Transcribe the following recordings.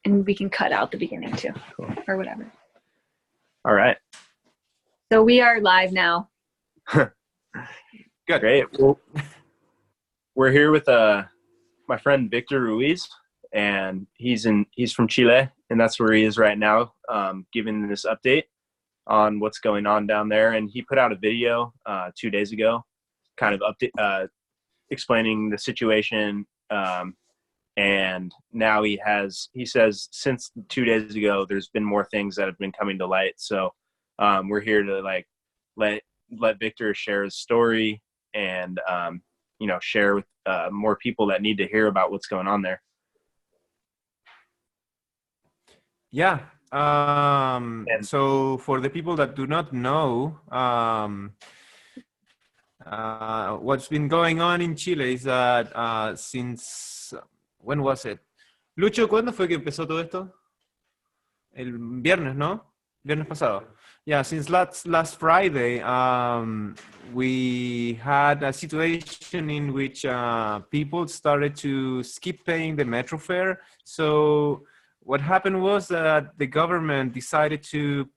And we can cut out the beginning too, Cool. or whatever. All right. So we are live now. Good. Great. Well, we're here with my friend Victor Ruiz, and he's from Chile, and that's where he is right now, giving this update on what's going on down there. And he put out a video 2 days ago, kind of explaining the situation. And now he says since 2 days ago, there's been more things that have been coming to light. So we're here to let Victor share his story and, share with more people that need to hear about what's going on there. Yeah. So for the people that do not know, what's been going on in Chile is that since, when was it? Lucho, ¿cuándo fue que empezó todo esto? El viernes, ¿no? Viernes pasado. Yeah, since last Friday, we had a situation in which people started to skip paying the metro fare. So what happened was that the government decided to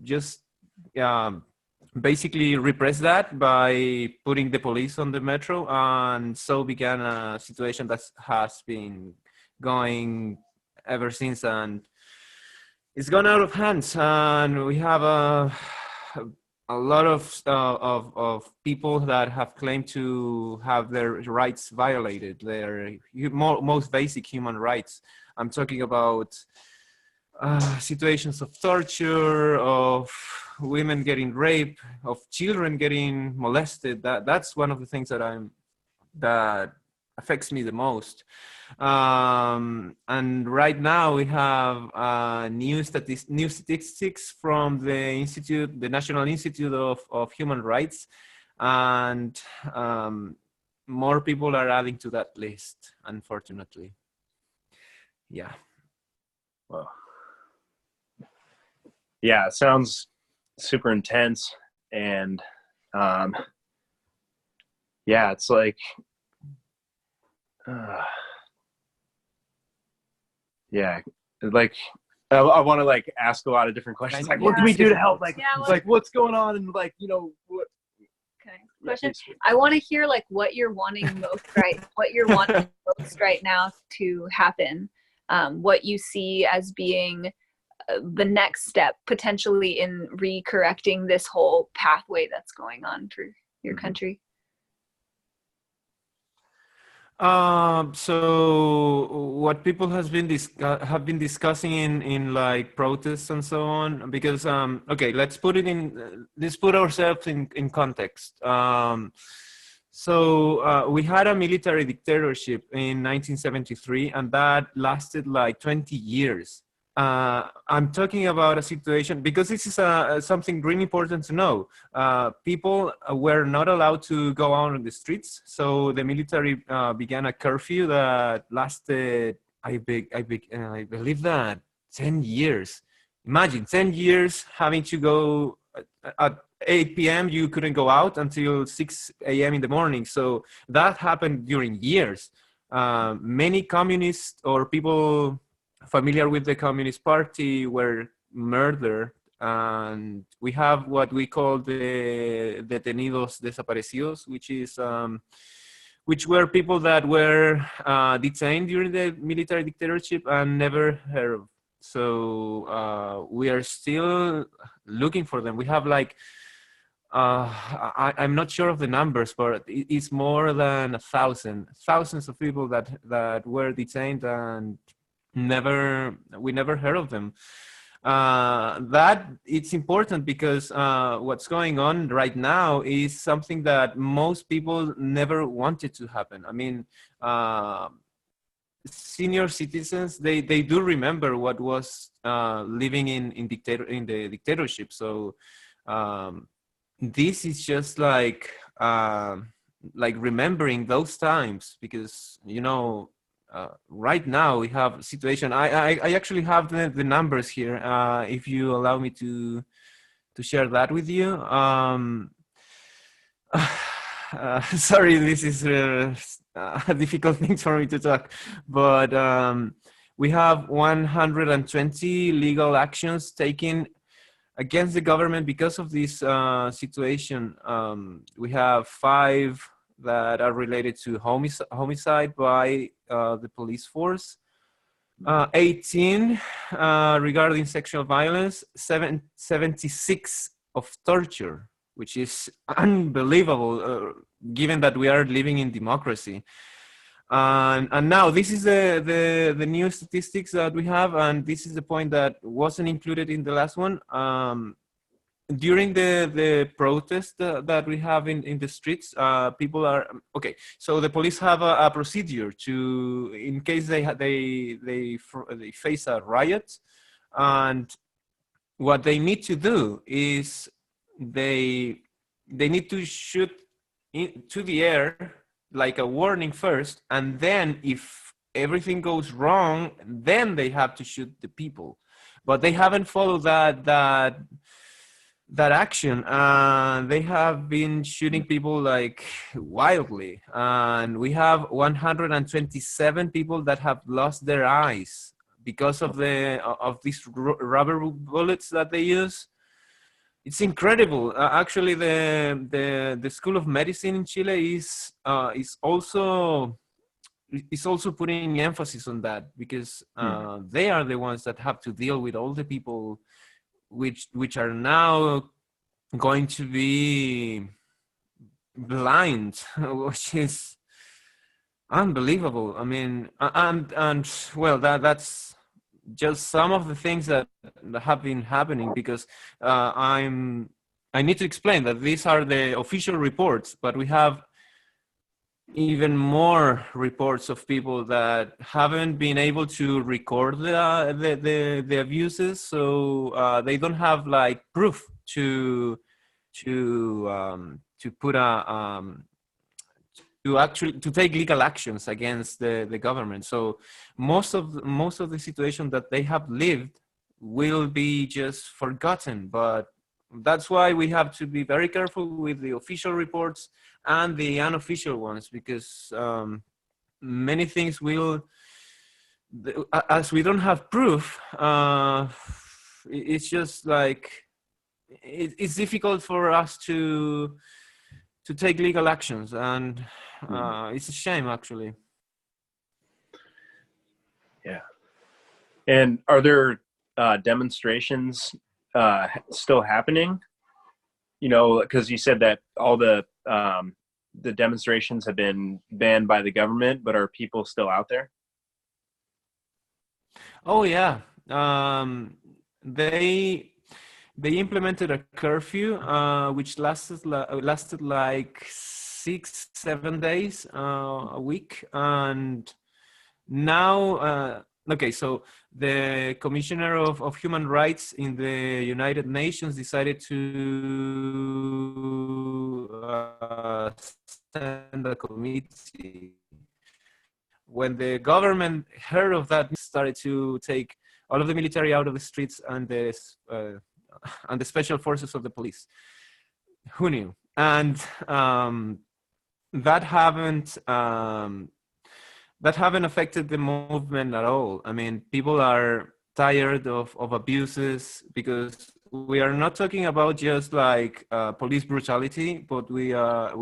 just basically repress that by putting the police on the metro, and so began a situation that has been going ever since, and it's gone out of hands. And we have a lot of people that have claimed to have their rights violated, their most basic human rights. I'm talking about situations of torture, of women getting raped, of children getting molested. That's one of the things that affects me the most. And right now we have new statistics from the National Institute of Human Rights, and more people are adding to that list, unfortunately. Yeah. Well, yeah, it sounds super intense, and yeah, it's like yeah, like I want to ask a lot of different questions, like what can we do to help, what's going on, and what. Okay. Question. I want to hear what you're wanting most right now to happen. What you see as being the next step potentially in recorrecting this whole pathway that's going on for your country. So what people have been discussing in protests and so on, because okay, let's put ourselves in context. So we had a military dictatorship in 1973, and that lasted 20 years. I'm talking about a situation, because this is something really important to know. People were not allowed to go out on the streets, so the military began a curfew that lasted, I believe that 10 years. Imagine 10 years having to go at 8 p.m. You couldn't go out until 6 a.m. in the morning. So that happened during years. Many communists or people familiar with the Communist Party were murdered, and we have what we call the detenidos desaparecidos, which were people that were detained during the military dictatorship and never heard of. So we are still looking for them. We have I'm not sure of the numbers, but it's more than 1,000, thousands of people that were detained and we never heard of them. That it's important because what's going on right now is something that most people never wanted to happen. I mean, senior citizens, they do remember what was living in the dictatorship. So this is just like remembering those times, because right now we have a situation. I actually have the numbers here. If you allow me to share that with you. Sorry, this is a difficult thing for me to talk, but We have 120 legal actions taken against the government because of this situation. We have 5 that are related to homicide by the police force, 18 regarding sexual violence, 76 of torture, which is unbelievable given that we are living in democracy. And now this is the new statistics that we have, and this is the point that wasn't included in the last one. During the protest that we have in the streets, people are okay. So the police have a procedure to, in case they face a riot, and what they need to do is they need to shoot into the air like a warning first, and then if everything goes wrong, then they have to shoot the people. But they haven't followed that action. They have been shooting people like wildly, and we have 127 people that have lost their eyes because of these rubber bullets that they use. It's incredible. Actually, the School of Medicine in Chile is also putting emphasis on that, because they are the ones that have to deal with all the people which are now going to be blind, which is unbelievable. I mean, and well, that's just some of the things that have been happening, because I need to explain that these are the official reports, but we have even more reports of people that haven't been able to record the abuses, so they don't have like proof to put to take legal actions against the government. So most of the situation that they have lived will be just forgotten. But that's why we have to be very careful with the official reports and the unofficial ones, because many things will, as we don't have proof, it's just like it's difficult for us to take legal actions, and it's a shame, actually. Yeah. And are there demonstrations still happening? You know, because you said that all the demonstrations have been banned by the government, but are people still out there? Oh yeah, they implemented a curfew which lasted like 6-7 days a week, and now okay, so the Commissioner of Human Rights in the United Nations decided to send a committee. When the government heard of that, started to take all of the military out of the streets and the special forces of the police. Who knew? And that haven't affected the movement at all. I mean, people are tired of abuses, because we are not talking about just like police brutality, but we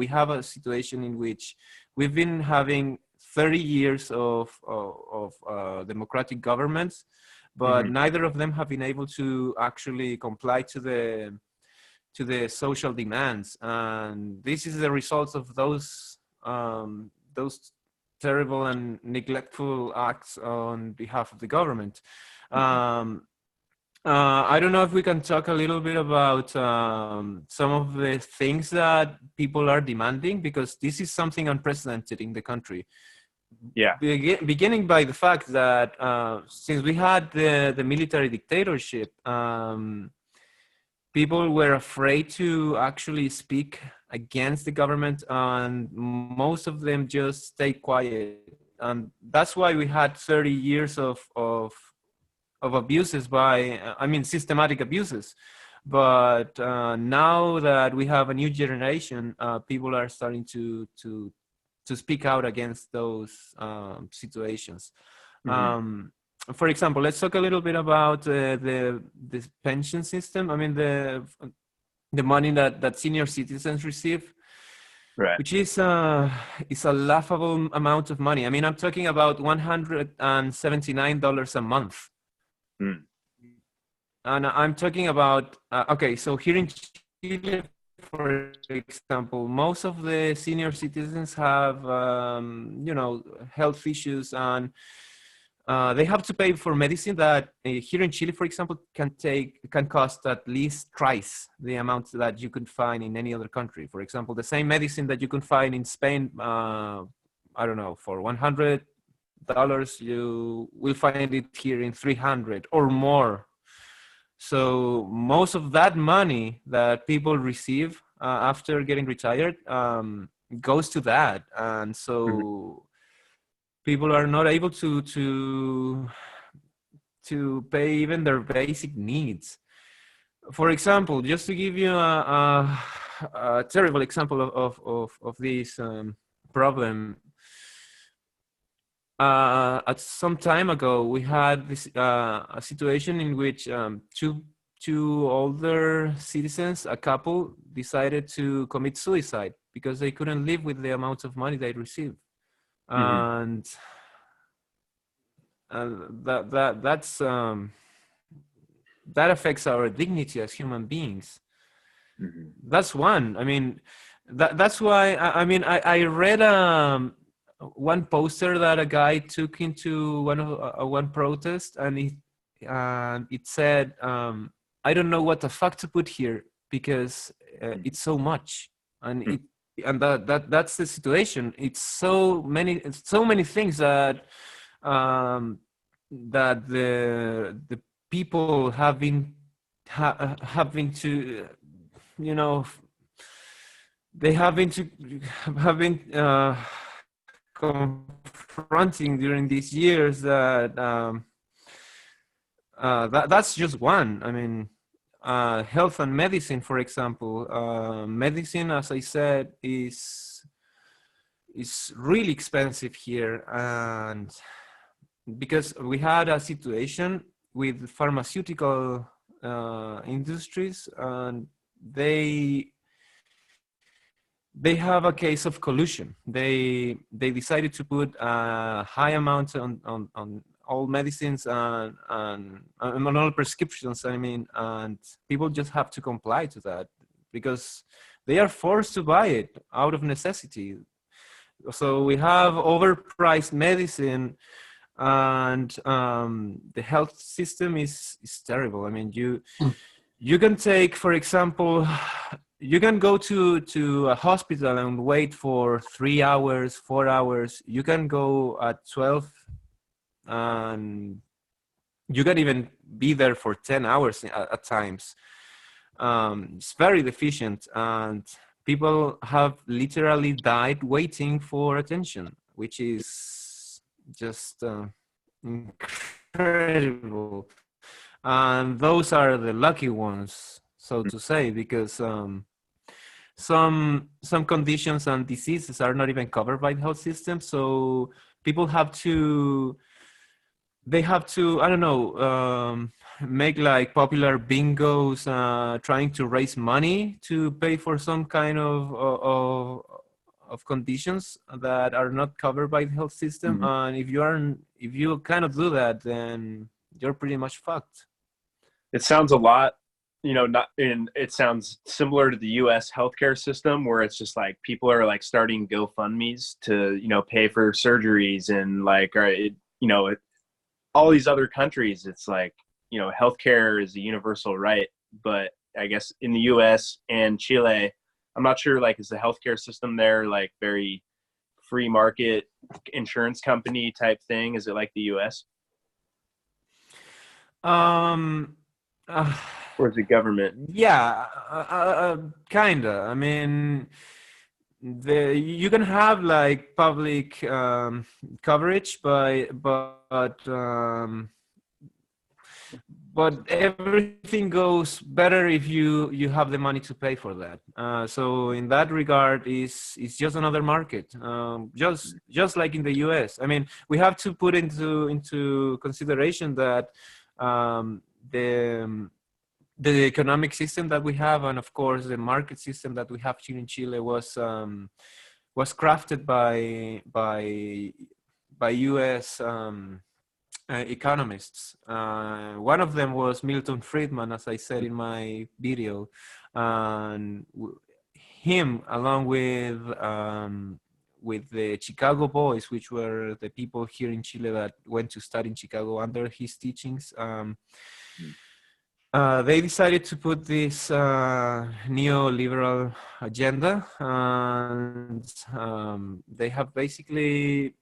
have a situation in which we've been having 30 years of democratic governments, but neither of them have been able to actually comply to the social demands, and this is the result of those terrible and neglectful acts on behalf of the government. I don't know if we can talk a little bit about some of the things that people are demanding, because this is something unprecedented in the country. Yeah. Beginning by the fact that since we had the military dictatorship, people were afraid to actually speak against the government, and most of them just stayed quiet. And that's why we had 30 years of abuses systematic abuses. But now that we have a new generation, people are starting to speak out against those situations. for example, let's talk a little bit about the pension system. I mean, the money that senior citizens receive, Right. which is a laughable amount of money. I mean, I'm talking about $179 a month. Mm. And I'm talking about, okay, so here in Chile, for example, most of the senior citizens have, you know, health issues, and they have to pay for medicine that here in Chile, for example, can cost at least twice the amount that you could find in any other country. For example, the same medicine that you can find in Spain, I don't know, for $100, you will find it here in 300 or more. So most of that money that people receive after getting retired goes to that, and so people are not able to pay even their basic needs. For example, just to give you a terrible example of this problem. At some time ago, we had this a situation in which two older citizens, a couple, decided to commit suicide because they couldn't live with the amount of money they received, and that's that affects our dignity as human beings. That's one. I mean, that's why I mean I read one poster that a guy took into one protest, and it said, I don't know what the fuck to put here because it's so much, and that's the situation. It's so many things that that the people have been having to, you know, they have been confronting during these years that that's just one. I mean, health and medicine, for example. Medicine, as I said, is really expensive here, and because we had a situation with pharmaceutical industries, and they have a case of collusion. They decided to put a high amount on all medicines and on all prescriptions. I mean, and people just have to comply to that because they are forced to buy it out of necessity. So we have overpriced medicine, and the health system is terrible. I mean, you can take, for example, you can go to a hospital and wait for 3 hours, 4 hours. You can go at 12, and you can even be there for 10 hours at times. It's very deficient, and people have literally died waiting for attention, which is just incredible. And those are the lucky ones, so to say, because some conditions and diseases are not even covered by the health system. So people have to, I don't know, make like popular bingos, trying to raise money to pay for some kind of conditions that are not covered by the health system. And if you cannot do that, then you're pretty much fucked. It sounds a lot, you know, it sounds similar to the US healthcare system, where it's just like people are like starting GoFundMe's to, you know, pay for surgeries, and like, you know, all these other countries, it's like, you know, healthcare is a universal right. But I guess in the US and Chile, I'm not sure, like, is the healthcare system there like very free market insurance company type thing? Is it like the US? Or is it government? Yeah, kinda. I mean, you can have like public but everything goes better if you have the money to pay for that. So in that regard, it's just another market, just like in the U.S. I mean, we have to put into consideration that the economic system that we have, and of course the market system that we have here in Chile, was crafted by U.S. Economists. One of them was Milton Friedman, as I said in my video, and him, along with the Chicago boys, which were the people here in Chile that went to study in Chicago under his teachings. They decided to put this neoliberal agenda, and they have basically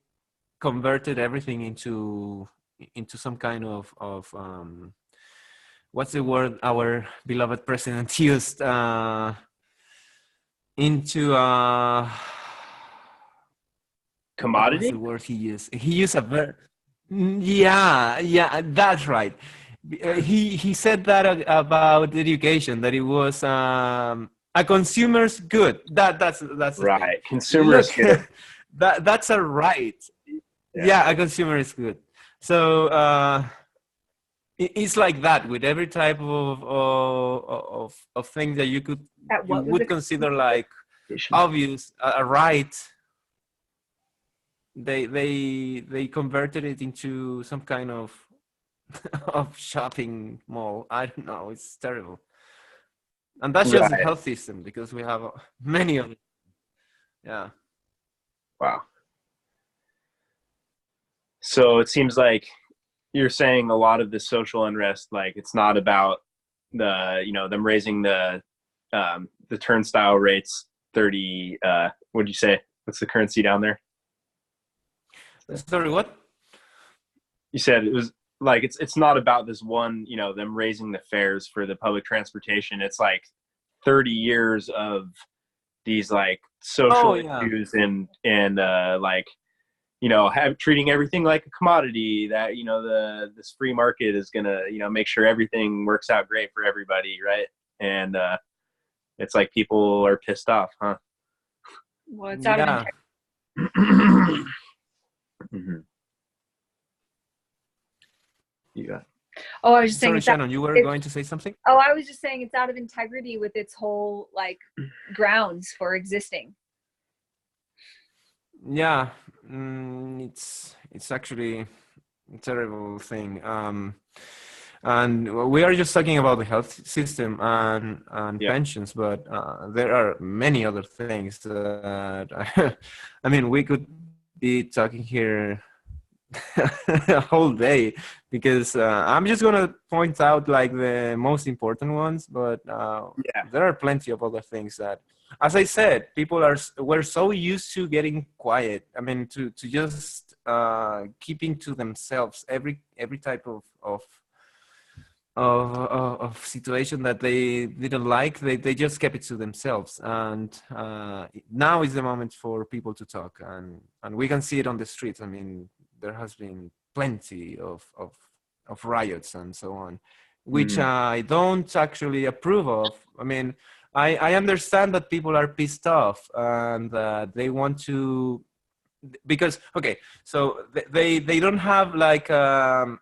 converted everything into some kind of what's the word our beloved president used, into commodity. What's the word he used? He used a verb. Yeah, that's right. He said that about education, that it was a consumer's good. That's right. Consumer's good. That's a right. Yeah, a consumer is good. So it's like that with every type of thing that you would consider like obvious, a right. They converted it into some kind of shopping mall. I don't know. It's terrible, and that's just the health system, because we have many of them. Yeah. Wow. So it seems like you're saying a lot of the social unrest, like it's not about them raising the turnstile rates 30. What'd you say? What's the currency down there? Sorry, what? You said it was like it's not about this one, them raising the fares for the public transportation. It's like 30 years of these like social issues and like treating everything like a commodity, that this free market is gonna make sure everything works out great for everybody, right? And it's like people are pissed off, huh? Well, it's out of mm-hmm. Yeah. Oh, I was just saying. Sorry, Shannon, you were going to say something? Oh, I was just saying it's out of integrity with its whole like grounds for existing. Yeah, it's actually a terrible thing. And we are just talking about the health system and pensions, but there are many other things that I mean, we could be talking here a whole day, because I'm just gonna point out like the most important ones, but there are plenty of other things that, as I said, we're so used to getting quiet. I mean, to just keeping to themselves every type of situation that they didn't like. They just kept it to themselves, and now is the moment for people to talk, and we can see it on the streets. I mean, there has been plenty of riots and so on, which I don't actually approve of. I mean, I understand that people are pissed off and they want to, because so they don't have like a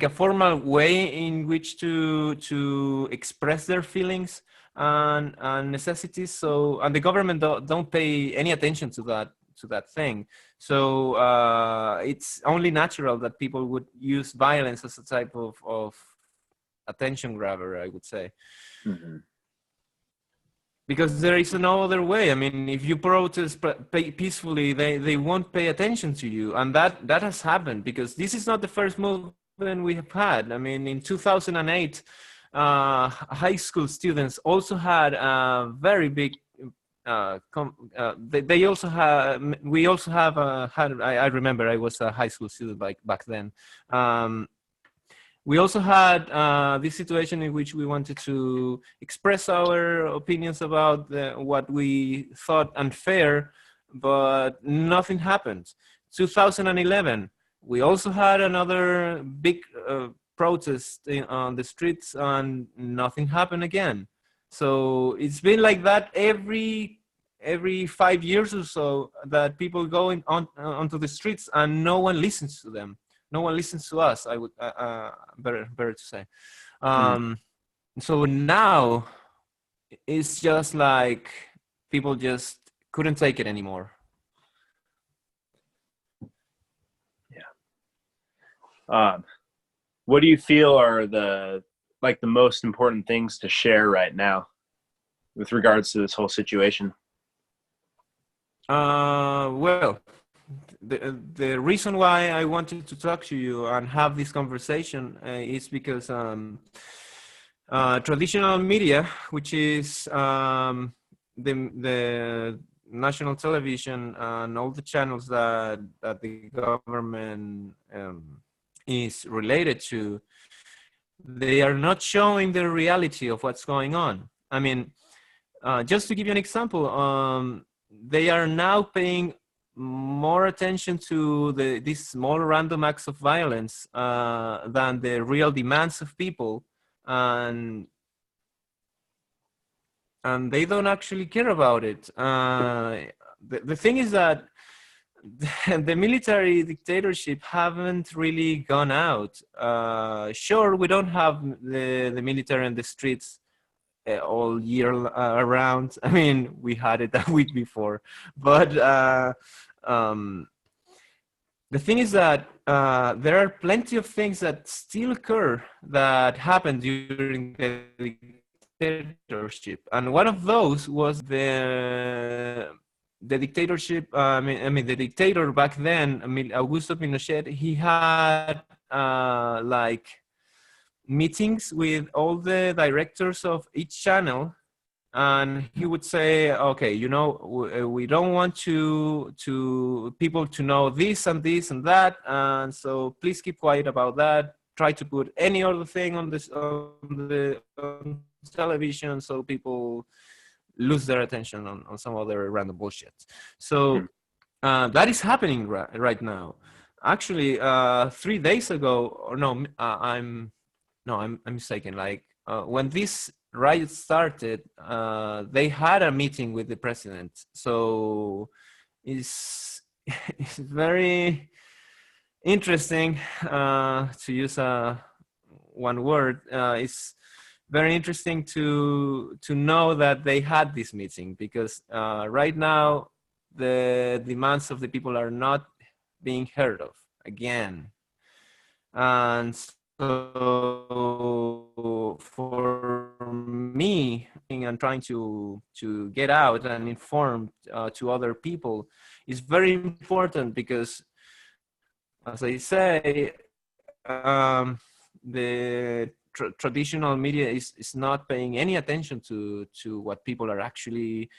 formal way in which to express their feelings and necessities. So, and the government don't pay any attention to that thing. So it's only natural that people would use violence as a type of attention grabber, I would say. Mm-hmm. Because there is no other way. I mean, if you protest peacefully, they won't pay attention to you. And that has happened, because this is not the first movement we have had. I mean, in 2008, high school students also had a very big they also have, we also have had, I remember I was a high school student back then. We also had this situation in which we wanted to express our opinions about what we thought unfair, but nothing happened. 2011, we also had another big protest on the streets, and nothing happened again. So it's been like that every 5 years or so, that people go onto the streets and no one listens to them. No one listens to us. I would better to say. So now it's just like people just couldn't take it anymore. What do you feel are the most important things to share right now with regards to this whole situation? Well, the reason why I wanted to talk to you and have this conversation is because traditional media, which is the national television and all the channels that the government is related to, they are not showing the reality of what's going on. I mean, just to give you an example, they are now paying more attention to these small random acts of violence than the real demands of people, and they don't actually care about it. The thing is that the military dictatorship haven't really gone out. Sure, we don't have the military in the streets all year around. I mean, we had it a week before, but the thing is that there are plenty of things that still occur that happened during the dictatorship, and one of those was the dictatorship. I mean, the dictator back then, Augusto Pinochet, he had like meetings with all the directors of each channel, and he would say, okay, you know, we don't want to people to know this and this and that, and so please keep quiet about that. Try to put any other thing on television so people lose their attention on some other random bullshit. So that is happening right now. Actually, 3 days ago, or no, I'm mistaken. Like when this riot started, they had a meeting with the president. So it's very interesting, to use one word. It's very interesting to know that they had this meeting, because right now the demands of the people are not being heard of again. And so for me, and trying to get out and inform to other people is very important, because, as I say, the traditional media is not paying any attention to what people are actually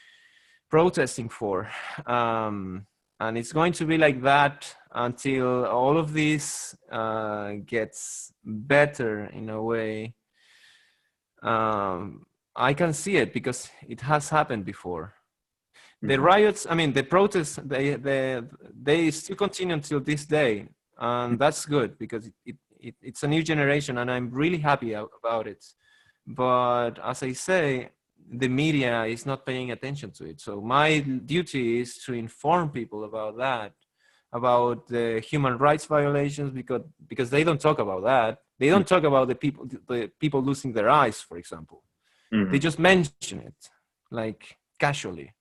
protesting for. And it's going to be like that until all of this gets better in a way. I can see it because it has happened before. The riots, I mean, the protests, they still continue until this day. And that's good, because it's a new generation, and I'm really happy about it. But as I say, the media is not paying attention to it. So my duty is to inform people about that, about the human rights violations, because they don't talk about that. They don't talk about the people losing their eyes, for example. They just mention it, like, casually.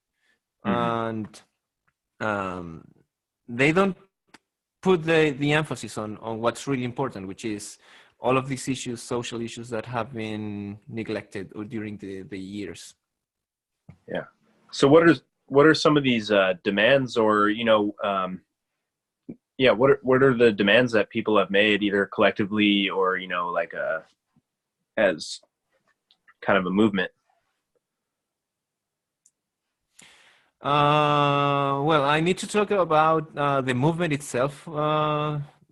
And they don't put the emphasis on what's really important, which is all of these issues, social issues that have been neglected during the years. Yeah. So what are some of these demands, or what are the demands that people have made, either collectively or like as kind of a movement? Well, I need to talk about the movement itself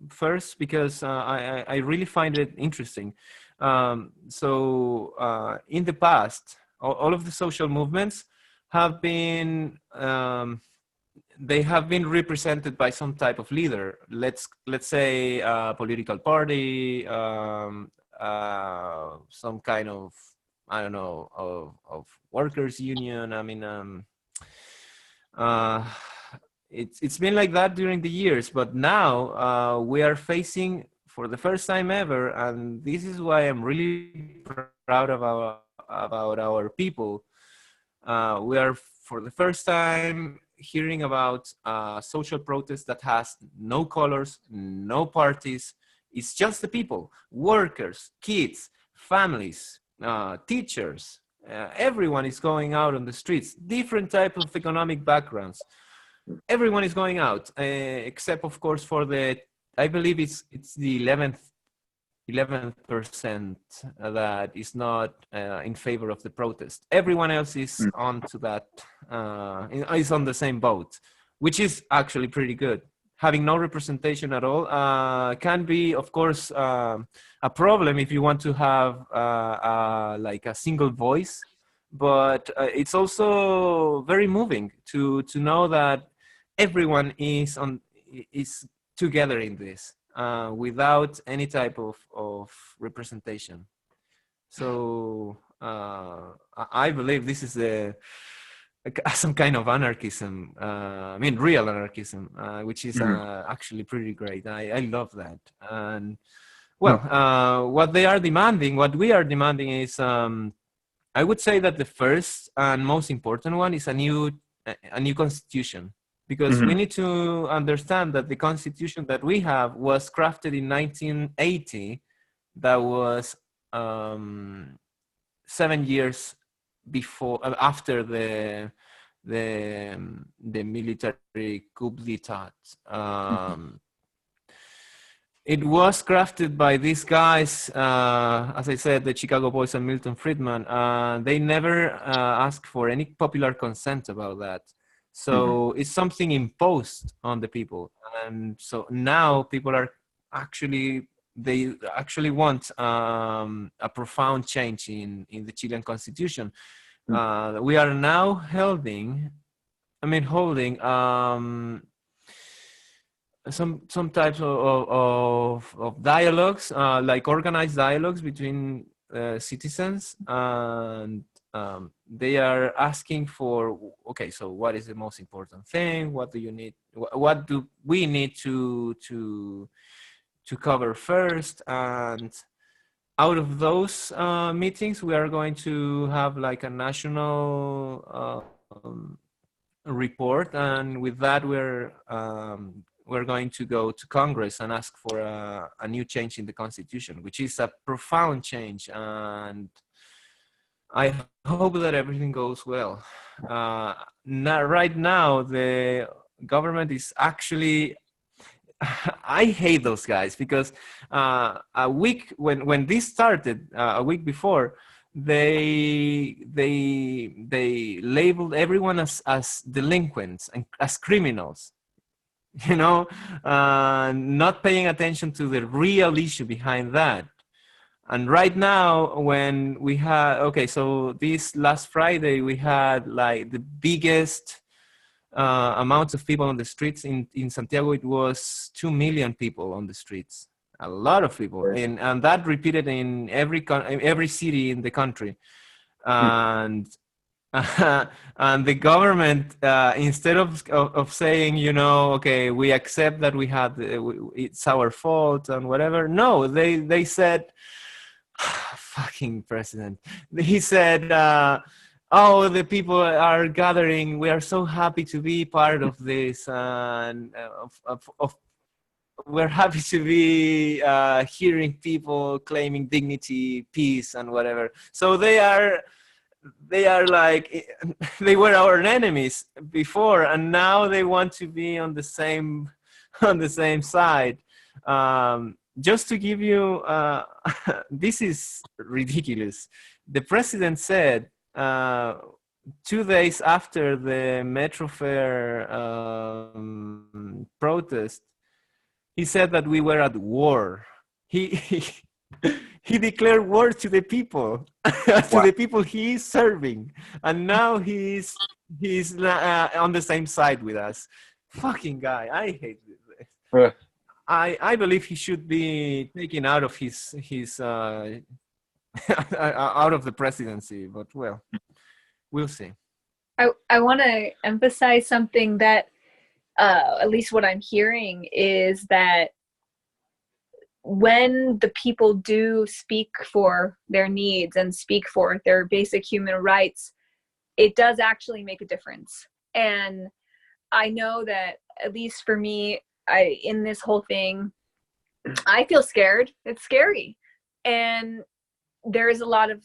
first, because I really find it interesting. So in the past, all of the social movements have been they have been represented by some type of leader. Let's say a political party, some kind of, I don't know, of workers union. I mean, it's been like that during the years, but now we are facing, for the first time ever, and this is why I'm really proud of about our people. We are, for the first time, hearing about social protest that has no colors, no parties. It's just the people, workers, kids, families, teachers. Everyone is going out on the streets, different type of economic backgrounds. Everyone is going out, except, of course, for the, I believe it's the 11% that is not in favor of the protest. Everyone else is onto that, is on the same boat, which is actually pretty good. Having no representation at all can be, of course, a problem if you want to have like a single voice, but it's also very moving to know that everyone is together in this. Without any type of representation. So I believe this is some kind of anarchism, I mean real anarchism, which is actually pretty great. I love that. And well, what we are demanding is, I would say that the first and most important one is a new constitution. Because we need to understand that the constitution that we have was crafted in 1980. That was 7 years before, after the military coup d'état. It was crafted by these guys, as I said, the Chicago Boys and Milton Friedman. They never asked for any popular consent about that. So it's something imposed on the people. And so now people are actually want a profound change in the Chilean constitution. We are now holding some types of dialogues, like organized dialogues between citizens, and they are asking for, okay, so what is the most important thing? What do you need? What do we need to cover first? And out of those meetings, we are going to have like a national report, and with that, we're going to go to Congress and ask for a new change in the Constitution, which is a profound change. And I hope that everything goes well. Right now, the government is actually, I hate those guys, because a week, when this started, a week before, they labeled everyone as delinquents and as criminals, not paying attention to the real issue behind that. And right now, when we had, so this last Friday, we had like the biggest amount of people on the streets in Santiago. It was 2 million people on the streets, a lot of people. And that repeated in every city in the country. And and the government, instead of saying, we accept that we had, it's our fault and whatever. No, they said, fucking president. He said, oh, the people are gathering. We are so happy to be part of this, and we're happy to be hearing people claiming dignity, peace, and whatever. So they are like, they were our enemies before, and now they want to be on the same side. Just to give you, this is ridiculous. The president said 2 days after the Metro Fair protest, he said that we were at war. He declared war to the people, to the people he is serving, and now he's he's on the same side with us. Fucking guy, I hate this. I believe he should be taken out of his out of the presidency, but well, we'll see. I want to emphasize something that at least what I'm hearing is that when the people do speak for their needs and speak for their basic human rights, it does actually make a difference. And I know that, at least for me, in this whole thing, I feel scared. It's scary. And there is a lot of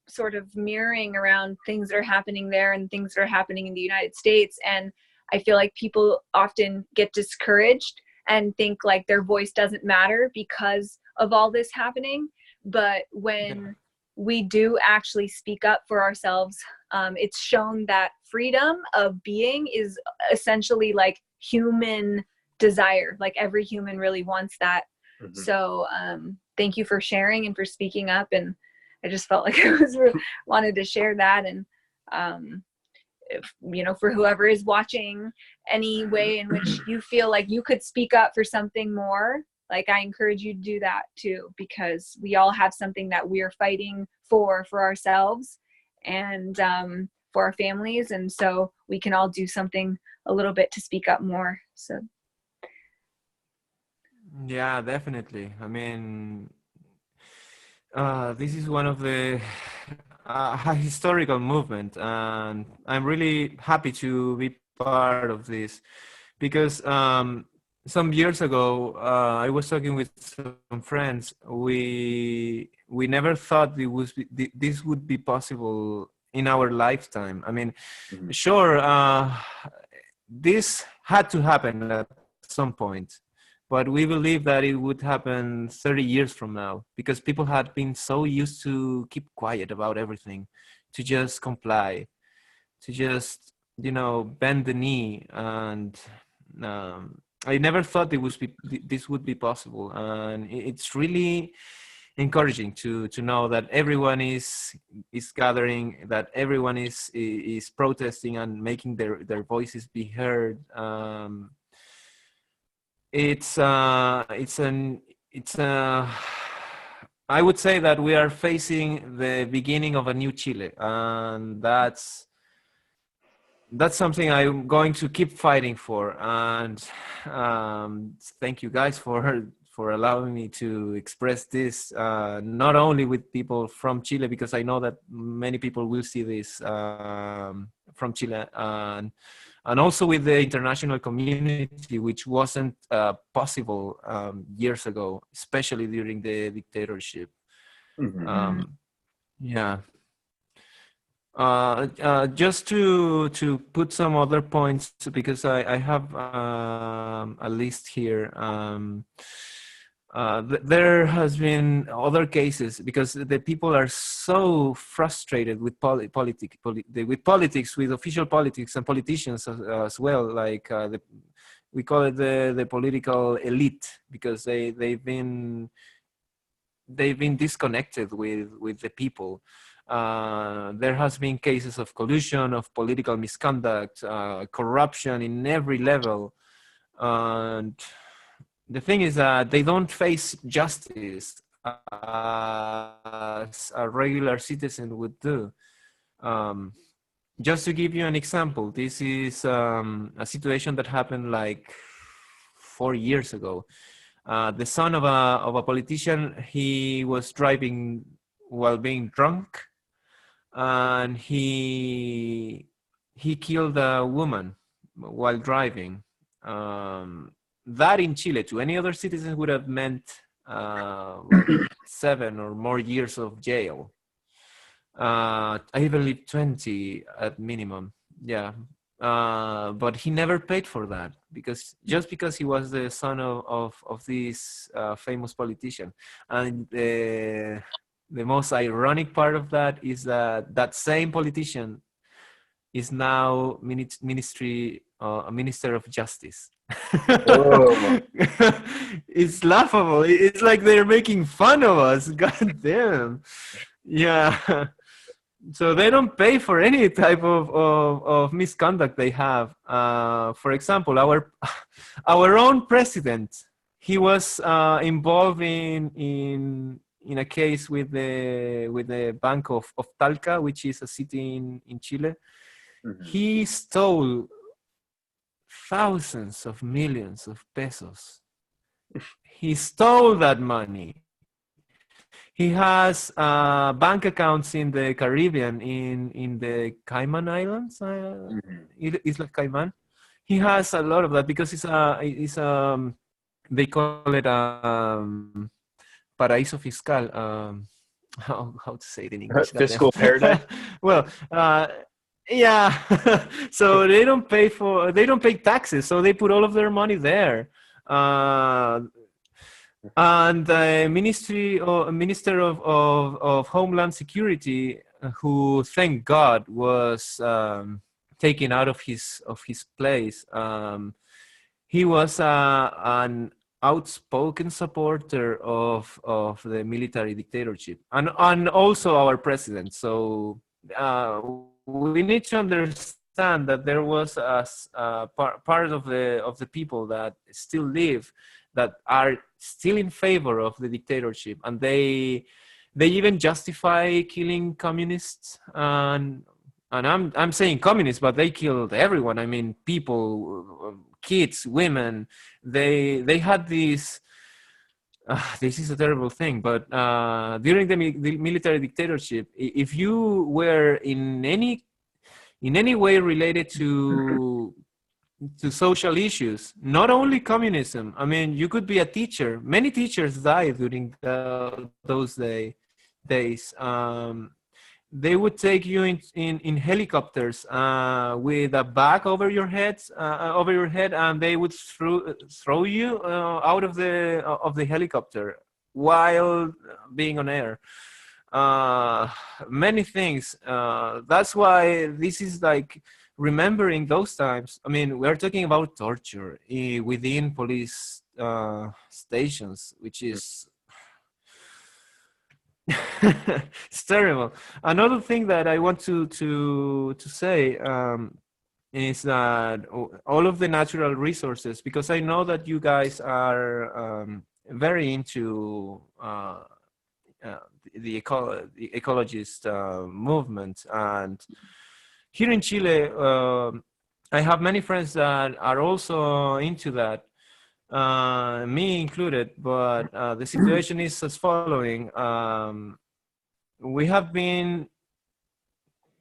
sort of mirroring around things that are happening there and things that are happening in the United States. And I feel like people often get discouraged and think like their voice doesn't matter because of all this happening. But when we do actually speak up for ourselves, it's shown that freedom of being is essentially like human desire. Like every human really wants that. Mm-hmm. So thank you for sharing and for speaking up. And I just felt like I wanted to share that. And if, for whoever is watching, any way in which you feel like you could speak up for something more, like I encourage you to do that too, because we all have something that we're fighting for ourselves and for our families. And so we can all do something a little bit to speak up more. So. Yeah, definitely. I mean, this is one of the historical movement, and I'm really happy to be part of this because some years ago I was talking with some friends. We never thought this would be possible in our lifetime. I mean, sure, this had to happen at some point. But we believe that it would happen 30 years from now because people had been so used to keep quiet about everything, to just comply, to just, bend the knee. And I never thought this would be possible. And it's really encouraging to know that everyone is gathering, that everyone is protesting and making their voices be heard. I would say that we are facing the beginning of a new Chile, and that's something I'm going to keep fighting for. And thank you guys for allowing me to express this, not only with people from Chile, because I know that many people will see this from Chile, and also with the international community, which wasn't possible years ago, especially during the dictatorship. Mm-hmm. Just to put some other points, because I have a list here. There has been other cases because the people are so frustrated with politics, with official politics and politicians as well. Like we call it the political elite, because they've been disconnected with the people. There has been cases of collusion, of political misconduct, corruption in every level, and the thing is that they don't face justice as a regular citizen would do. Just to give you an example, this is a situation that happened like 4 years ago. The son of a politician, he was driving while being drunk, and he killed a woman while driving. That in Chile, to any other citizen, would have meant 7 or more years of jail. I believe 20 at minimum. Yeah. But he never paid for that because he was the son of this famous politician. And the most ironic part of that is that same politician is now a minister of justice. Oh. It's laughable. It's like they're making fun of us. God damn. Yeah. So they don't pay for any type of misconduct they have. For example, our own president, he was involved in a case with the Bank of Talca, which is a city in Chile. Mm-hmm. He stole thousands of millions of pesos. He stole that money. He has bank accounts in the Caribbean, in the Cayman Islands, Isla Cayman. He has a lot of that because they call it paraíso fiscal. How to say it in English? Fiscal paradise. Well, yeah. So they don't pay taxes, so they put all of their money there. And the Minister of Homeland Security, who thank God was taken out of his place. He was an outspoken supporter of the military dictatorship, and also our president. So we need to understand that there was a part of the people that still live, that are still in favor of the dictatorship, and they even justify killing communists. And I'm saying communists, but they killed everyone. I mean, people, kids, women. They had this. This is a terrible thing, but during the military dictatorship, if you were in any way related to social issues, not only communism. I mean, you could be a teacher. Many teachers died during those days. They would take you in helicopters with a bag over your head, and they would throw you out of the helicopter while being on air. Many things. That's why this is like remembering those times. I mean, we're talking about torture within police stations, which is it's terrible. Another thing that I want to say is that all of the natural resources, because I know that you guys are very into the ecologist movement, and here in Chile, I have many friends that are also into that, me included. But the situation is as following. We have been,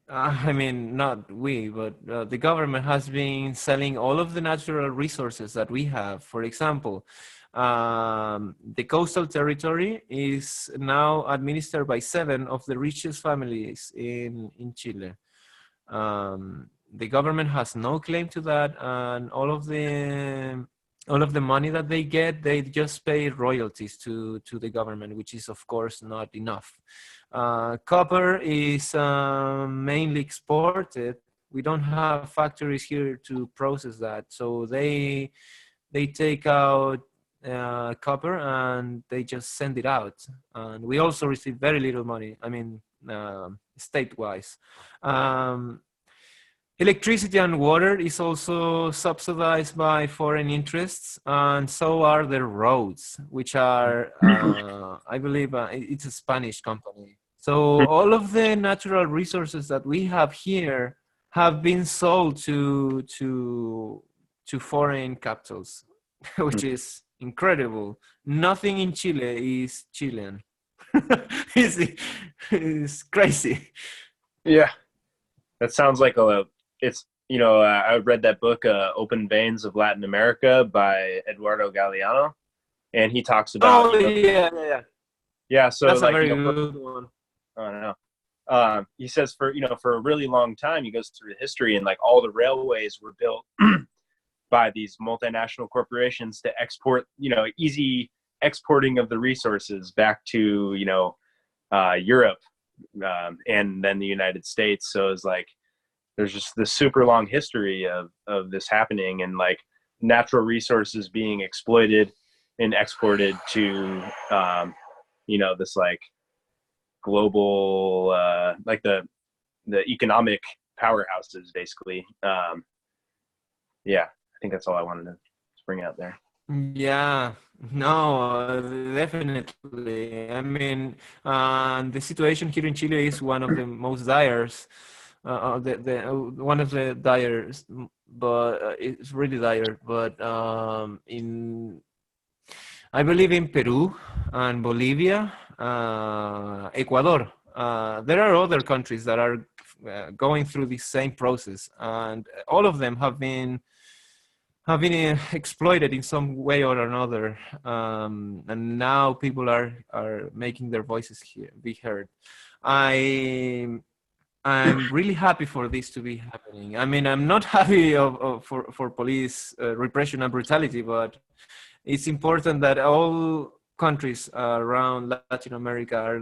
I mean, not we, but the government has been selling all of the natural resources that we have. For example, the coastal territory is now administered by 7 of the richest families in Chile. The government has no claim to that, and all of the money that they get, they just pay royalties to the government, which is of course not enough. Copper is mainly exported. We don't have factories here to process that, so they take out copper and they just send it out, and we also receive very little money. I mean, state-wise. Electricity and water is also subsidized by foreign interests, and so are the roads, which are, I believe, it's a Spanish company. So all of the natural resources that we have here have been sold to foreign capitals, which is incredible. Nothing in Chile is Chilean. It's crazy. Yeah, that sounds like it's, I read that book, Open Veins of Latin America by Eduardo Galeano, and he talks about. Oh, yeah. So that's like, a very good one. I don't know. He says for a really long time, he goes through history, and like all the railways were built by these multinational corporations to export, easy exporting of the resources back to, Europe, and then the United States. So it's like, there's just this super long history of this happening, and like natural resources being exploited and exported to, this like global, like the the economic powerhouses, basically. Yeah, I think that's all I wanted to bring out there. Yeah, no, definitely. I mean, the situation here in Chile is one of the most dire, one of the dire, but it's really dire. But I believe in Peru and Bolivia, Ecuador. There are other countries that are going through the same process, and all of them have been exploited in some way or another, and now people are making their voices be heard. I'm really happy for this to be happening. I mean, I'm not happy for police repression and brutality, but it's important that all countries around Latin America are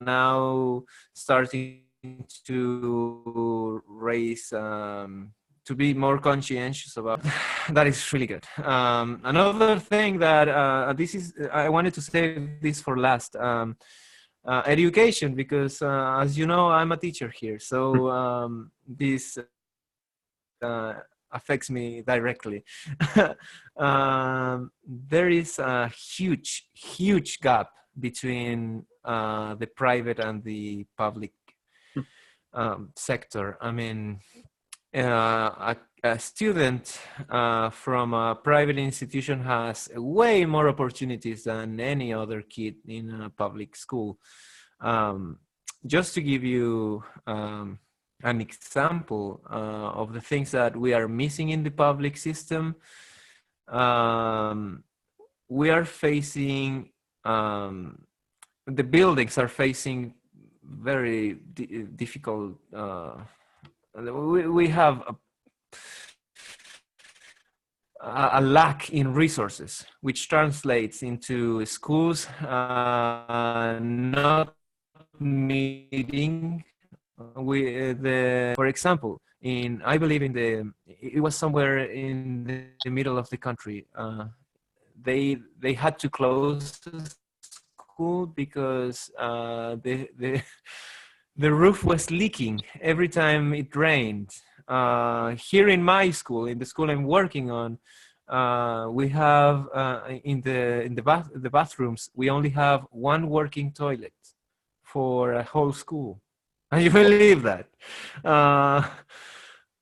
now starting to raise to be more conscientious about. That is really good. Another thing that I wanted to say this for last. Education, because as you know, I'm a teacher here, so this affects me directly. There is a huge gap between the private and the public sector. I mean, a student from a private institution has way more opportunities than any other kid in a public school. Just to give you an example of the things that we are missing in the public system, we are facing, the buildings are facing very difficult, we have a lack in resources, which translates into schools not meeting for example, I believe it was somewhere in the middle of the country. They had to close the school because the roof was leaking every time it rained. Here in my school, in the school I'm working on, we have in the bathrooms, we only have one working toilet for a whole school. Can you believe that?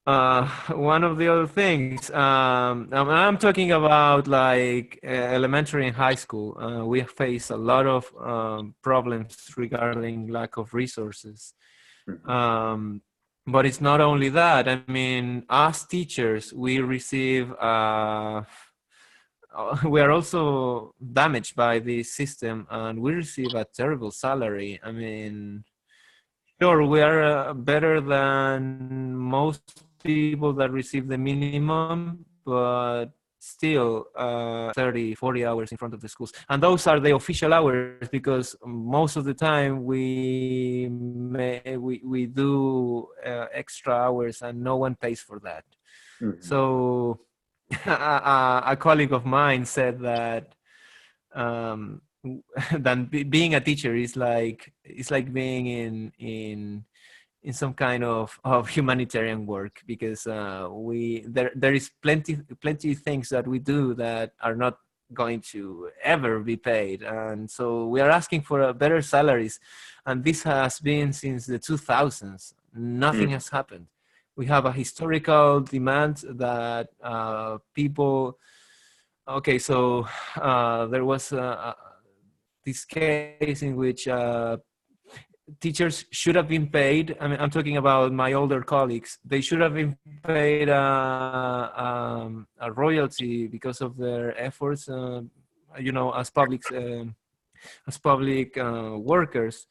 One of the other things, I'm talking about like elementary and high school. We face a lot of problems regarding lack of resources. But it's not only that. I mean, as teachers, we are also damaged by the system, and we receive a terrible salary. I mean, sure, we are better than most people that receive the minimum, but still 30, 40 hours in front of the schools. And those are the official hours, because most of the time we do extra hours and no one pays for that. Mm-hmm. So a colleague of mine said that being a teacher is like being in some kind of humanitarian work, because there is plenty things that we do that are not going to ever be paid, and so we are asking for better salaries, and this has been since the 2000s. Nothing has happened. We have a historical demand that people. Okay, so there was this case in which teachers should have been paid. I mean, I'm talking about my older colleagues. They should have been paid a royalty because of their efforts, as public workers.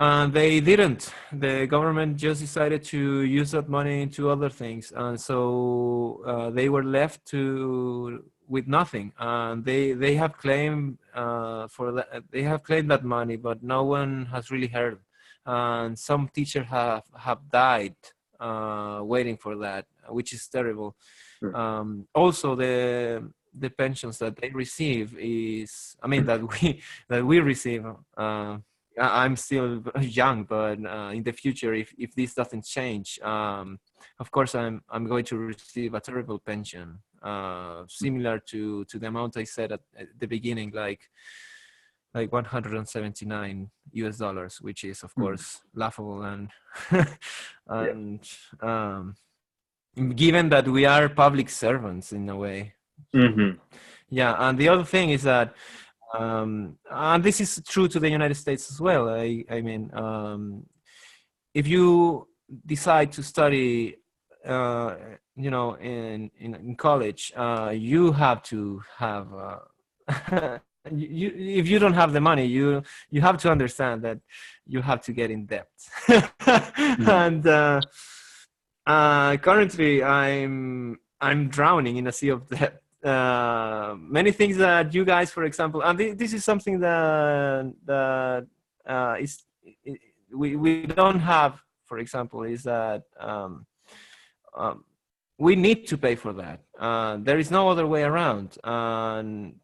And they didn't. The government just decided to use that money into other things, and so they were left with nothing. And they have claimed for that. They have claimed that money, but no one has really heard. And some teachers have died waiting for that, which is terrible. Sure. Also, the pensions that they receive that we receive. I'm still young, but in the future, if this doesn't change, of course, I'm going to receive a terrible pension, similar to the amount I said at the beginning, like $179, which is of course laughable, and and given that we are public servants in a way. Yeah, and the other thing is that, and this is true to the United States as well. I mean, if you decide to study, in college, you have to have. If you don't have the money, you have to understand that you have to get in debt. And currently, I'm drowning in a sea of debt. Many things that you guys, for example, and this is something that we don't have, for example, is that we need to pay for that. There is no other way around. And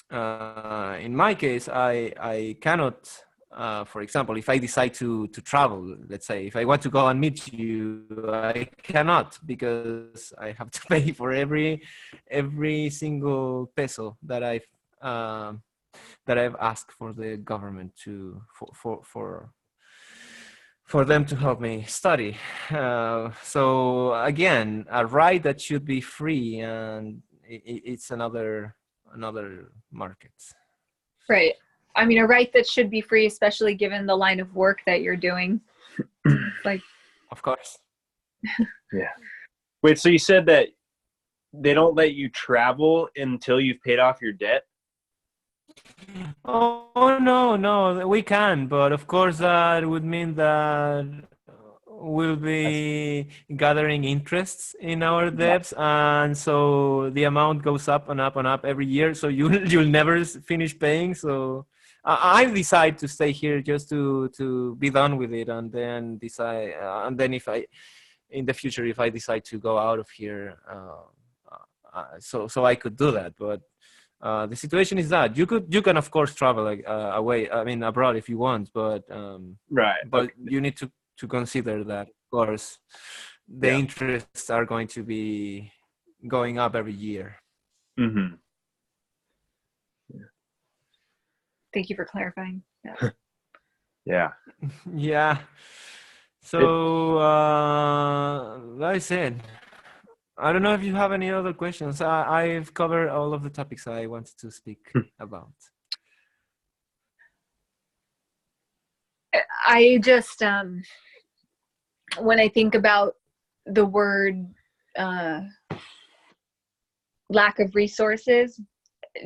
in my case, I cannot, for example, if I decide to travel, let's say, if I want to go and meet you, I cannot, because I have to pay for every single peso that I've asked for the government for them to help me study. So again, a right that should be free, and it's another market. Right. I mean, a right that should be free, especially given the line of work that you're doing. Like, of course. Yeah. Wait, so you said that they don't let you travel until you've paid off your debt? Oh, no, we can, but of course that would mean that we'll be gathering interests in our debts, and so the amount goes up and up and up every year, so you'll never finish paying. So I decide to stay here just to be done with it, and then decide, and then if in the future, if I decide to go out of here, so I could do that. But the situation is that you can of course travel away, I mean abroad, if you want, but right. But okay. You need to consider that, of course, the interests are going to be going up every year. Mm-hmm. Thank you for clarifying. Yeah. Yeah. So like I said, I don't know if you have any other questions. I've covered all of the topics I wanted to speak about. I just, when I think about the word lack of resources,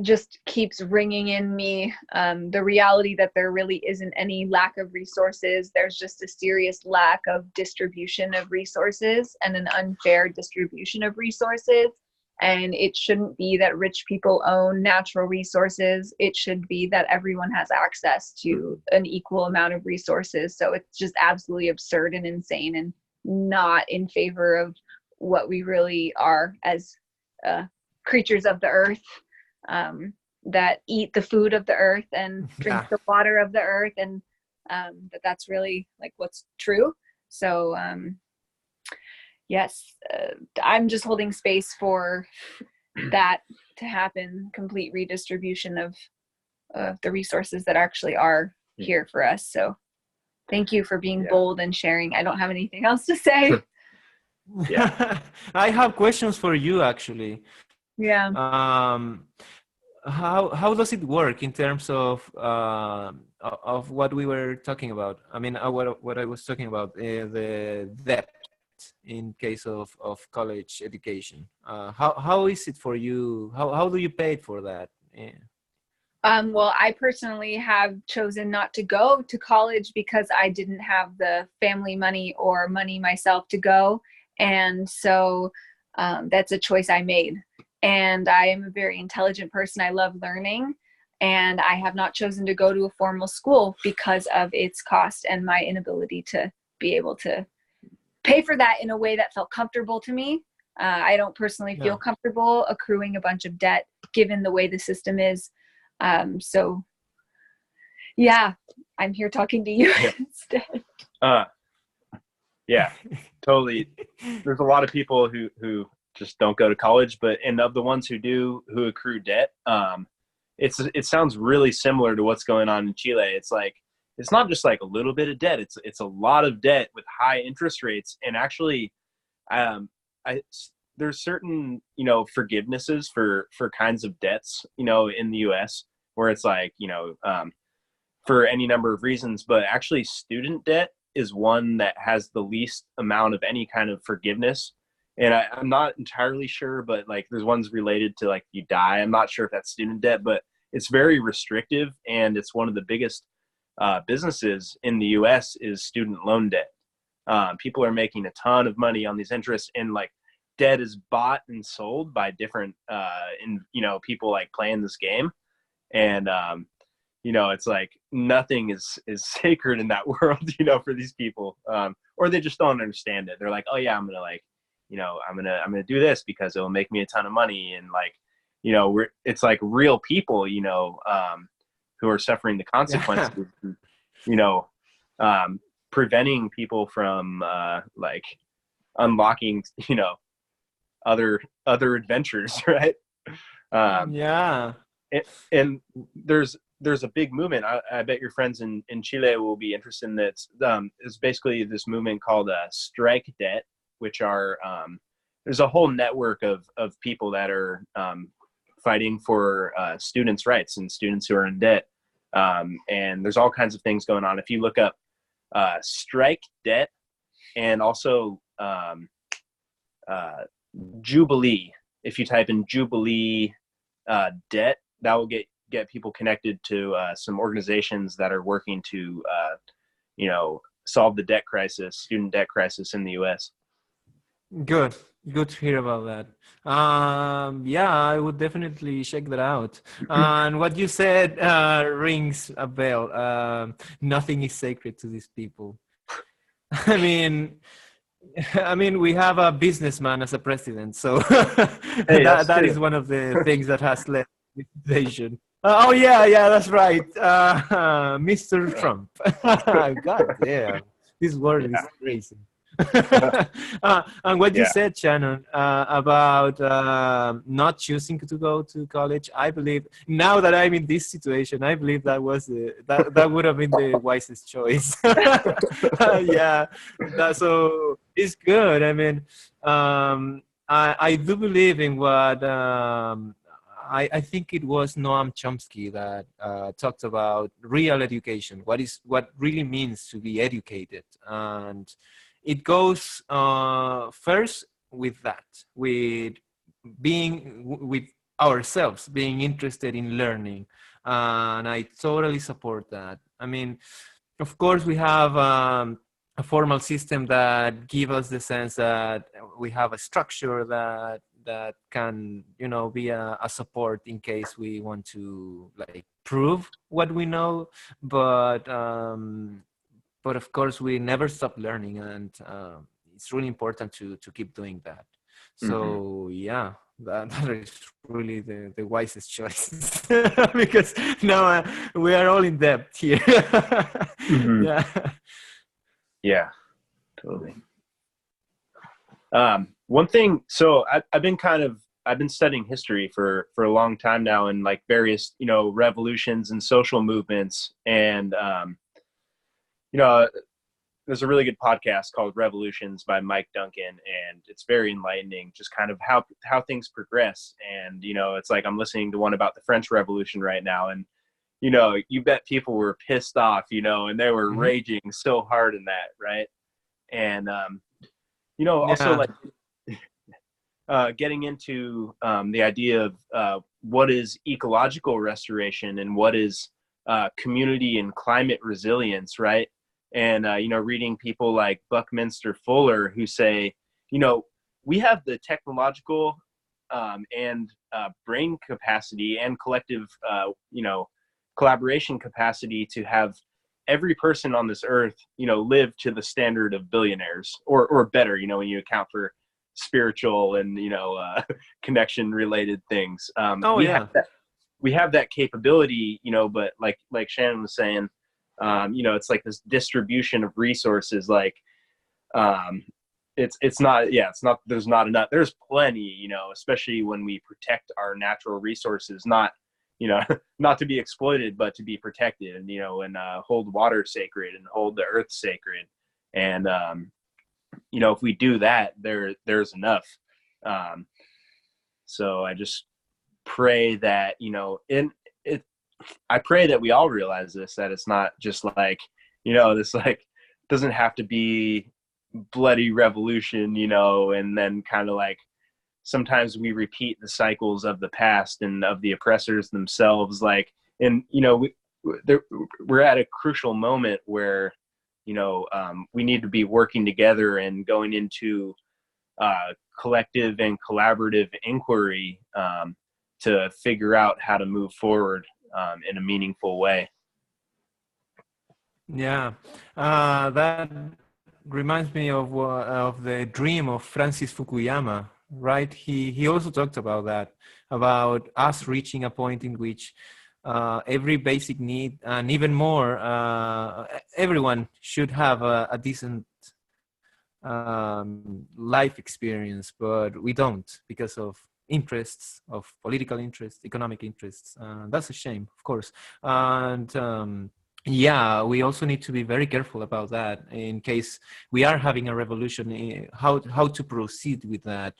just keeps ringing in me the reality that there really isn't any lack of resources. There's just a serious lack of distribution of resources and an unfair distribution of resources. And it shouldn't be that rich people own natural resources. It should be that everyone has access to an equal amount of resources. So it's just absolutely absurd and insane, and not in favor of what we really are as creatures of the earth, that eat the food of the earth and drink the water of the earth, and that's really like what's true. So yes, I'm just holding space for that to happen, complete redistribution of the resources that actually are here for us. So thank you for being bold and sharing. I don't have anything else to say. I have questions for you, actually. Yeah. How does it work in terms of what we were talking about? I mean, what I was talking about, the debt in case of college education. How is it for you? How do you pay for that? Yeah. Well, I personally have chosen not to go to college because I didn't have the family money or money myself to go. And so that's a choice I made. And I am a very intelligent person. I love learning. And I have not chosen to go to a formal school because of its cost and my inability to be able to pay for that in a way that felt comfortable to me. I don't personally feel comfortable accruing a bunch of debt given the way the system is. So Yeah, I'm here talking to you instead. Yeah, totally. There's a lot of people who just don't go to college, and of the ones who do, who accrue debt, it sounds really similar to what's going on in Chile. It's like, it's not just like a little bit of debt. It's a lot of debt with high interest rates. And actually, there's certain, forgivenesses for kinds of debts, in the US, where it's like, for any number of reasons, but actually student debt is one that has the least amount of any kind of forgiveness. And I'm not entirely sure, but like there's ones related to like you die. I'm not sure if that's student debt, but it's very restrictive, and it's one of the biggest businesses in the US is student loan debt. People are making a ton of money on these interests, and like debt is bought and sold by different people like playing this game. And it's like nothing is sacred in that world, for these people, or they just don't understand it. They're like, oh yeah, I'm gonna do this because it'll make me a ton of money, and like, it's like real people, who are suffering the consequences, preventing people from like unlocking, other adventures, right? And there's a big movement. I bet your friends in Chile will be interested in this. It's basically this movement called strike debt, which are there's a whole network of people that are fighting for students' rights and students who are in debt. And there's all kinds of things going on. If you look up strike debt and also Jubilee, if you type in Jubilee debt, that will get people connected to some organizations that are working to solve the student debt crisis in the US. Good to hear about that. I would definitely check that out. And what you said rings a bell. Nothing is sacred to these people. I mean, we have a businessman as a president, so hey, that is one of the things that has led to the situation. Oh yeah, that's right. Mr. Trump. God damn, this world is crazy. And what you said, Shannon, about not choosing to go to college, I believe, now that I'm in this situation, I believe that was that would have been the wisest choice. So it's good. I mean, I do believe in what I think it was Noam Chomsky that talked about real education. What really means to be educated, and it goes first with that, with being with ourselves, being interested in learning, and I totally support that. I mean, of course, we have a formal system that gives us the sense that we have a structure that can, be a support in case we want to like prove what we know, but of course we never stop learning, and it's really important to keep doing that. So that is really the wisest choice because now we are all in debt here. Yeah, totally. One thing, so I've been studying history for a long time now, and like various, revolutions and social movements. And, there's a really good podcast called Revolutions by Mike Duncan, and it's very enlightening, just kind of how things progress. And, it's like I'm listening to one about the French Revolution right now, and, you bet people were pissed off, and they were raging so hard in that, right? And, also like getting into the idea of what is ecological restoration and what is community and climate resilience, right? And, reading people like Buckminster Fuller who say, we have the technological and brain capacity and collective, collaboration capacity to have every person on this earth, live to the standard of billionaires or better, when you account for spiritual and, connection related things. we have that capability, you know, but like Shannon was saying, you know, it's like this distribution of resources, like it's not, yeah, it's not, there's not enough, there's plenty, you know, especially when we protect our natural resources, not, you know, not to be exploited, but to be protected, and, you know, and hold water sacred and hold the earth sacred. And, you know, if we do that, there's enough. So I just pray that, you know, I pray that we all realize this, that it's not just like, you know, this like doesn't have to be bloody revolution, you know, and then kind of like sometimes we repeat the cycles of the past and of the oppressors themselves. Like, and, you know, we're at a crucial moment where, you know, we need to be working together and going into collective and collaborative inquiry to figure out how to move forward in a meaningful way. Yeah, that reminds me of the dream of Francis Fukuyama, right? He also talked about that, about us reaching a point in which every basic need, and even more, everyone should have a decent life experience, but we don't, because of interests, of political interests, economic interests. That's a shame, of course. And yeah, we also need to be very careful about that in case we are having a revolution, how to proceed with that.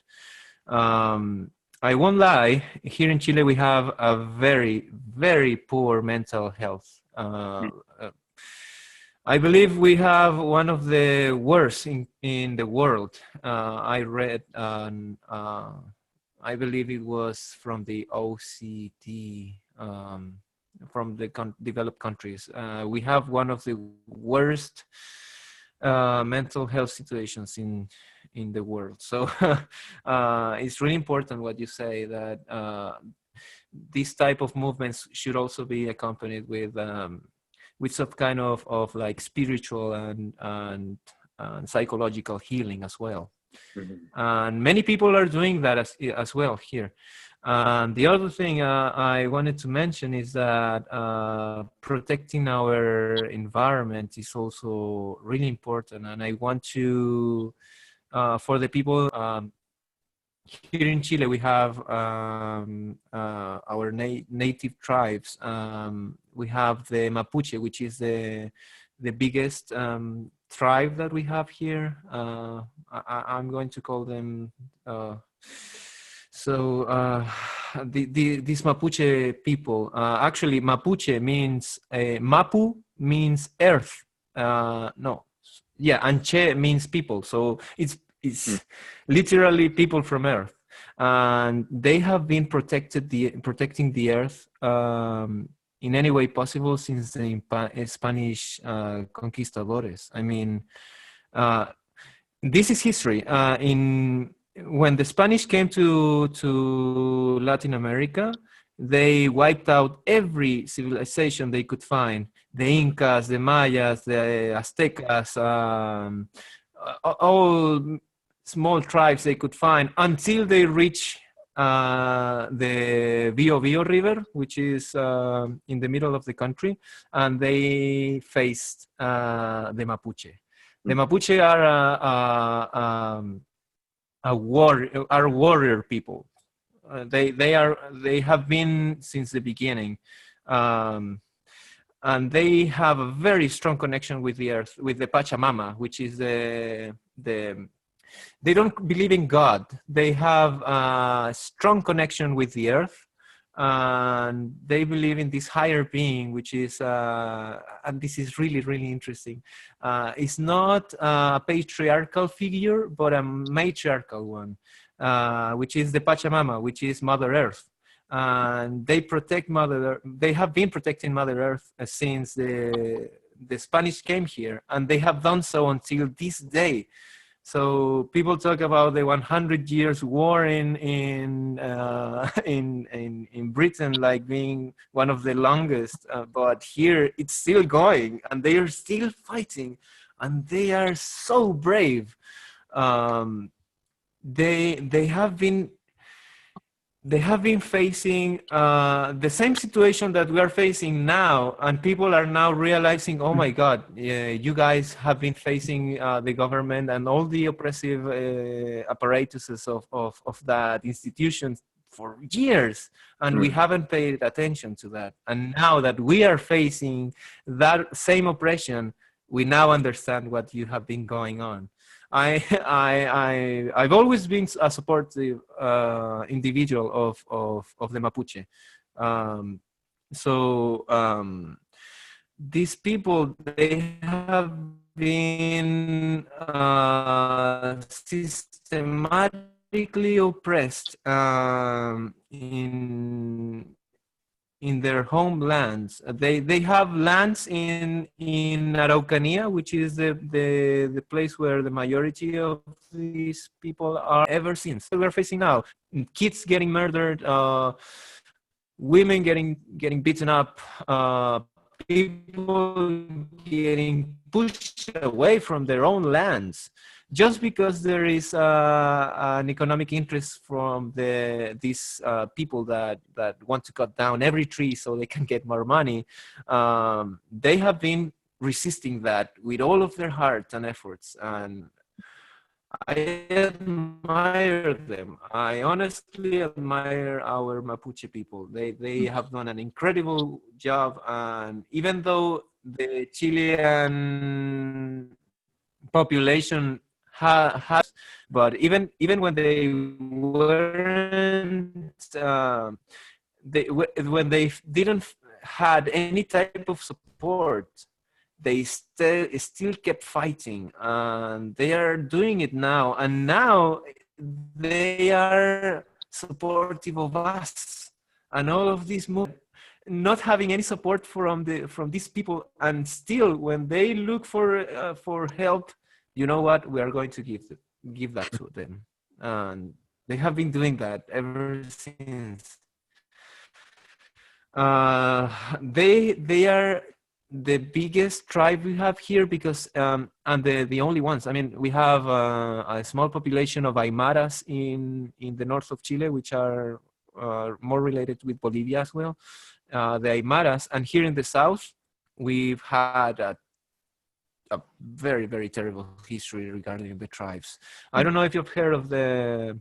I won't lie, here in Chile we have a very, very poor mental health. I believe we have one of the worst in the world. I read, I believe it was from the OECD, from the developed countries. We have one of the worst mental health situations in the world. So it's really important what you say, that this type of movements should also be accompanied with some kind of like spiritual and psychological healing as well. Mm-hmm. And many people are doing that as well here. The other thing I wanted to mention is that protecting our environment is also really important. And I want to, for the people here in Chile, we have our native tribes. We have the Mapuche, which is the biggest tribe that we have here. I'm going to call them. These Mapuche people, actually Mapuche means, Mapu means earth. And Che means people. So it's literally people from earth. And they have been protecting the earth in any way possible since the Spanish conquistadores. I mean, this is history. When the Spanish came to Latin America, they wiped out every civilization they could find. The Incas, the Mayas, the Aztecas, all small tribes they could find, until they reach the Bio River, which is in the middle of the country, and they faced the Mapuche. The Mapuche are warrior people. They have been since the beginning, and they have a very strong connection with the earth, with the Pachamama, which is they don't believe in God. They have a strong connection with the earth, and they believe in this higher being, which is, and this is really, really interesting. It's not a patriarchal figure, but a matriarchal one, which is the Pachamama, which is Mother Earth. And they protect Mother Earth. They have been protecting Mother Earth since the Spanish came here, and they have done so until this day. So people talk about the 100 years war in Britain, like being one of the longest, but here it's still going, and they are still fighting, and they are so brave. They have been they have been facing the same situation that we are facing now, and people are now realizing, oh my God, you guys have been facing the government and all the oppressive apparatuses of that institution for years, and we haven't paid attention to that. And now that we are facing that same oppression, we now understand what you have been going on. I've always been a supportive individual of the Mapuche. These people, they have been systematically oppressed in their homelands. They have lands in Araucanía, which is the place where the majority of these people are ever since. We're facing now kids getting murdered, women getting beaten up, people getting pushed away from their own lands, just because there is an economic interest from these people that want to cut down every tree so they can get more money. They have been resisting that with all of their heart and efforts, and I admire them. I honestly admire our Mapuche people. They have done an incredible job, and even though the Chilean population has, but even when they weren't, when they didn't had any type of support, they still kept fighting, and they are doing it now. And now they are supportive of us and all of these movements, not having any support from these people, and still when they look for help, you know what, we are going to give that to them. And they have been doing that ever since. They are the biggest tribe we have here, because and the only ones. I mean, we have a small population of Aymaras in the north of Chile, which are more related with Bolivia as well. The Aymaras, and here in the south, we've had a very, very terrible history regarding the tribes. I don't know if you've heard of the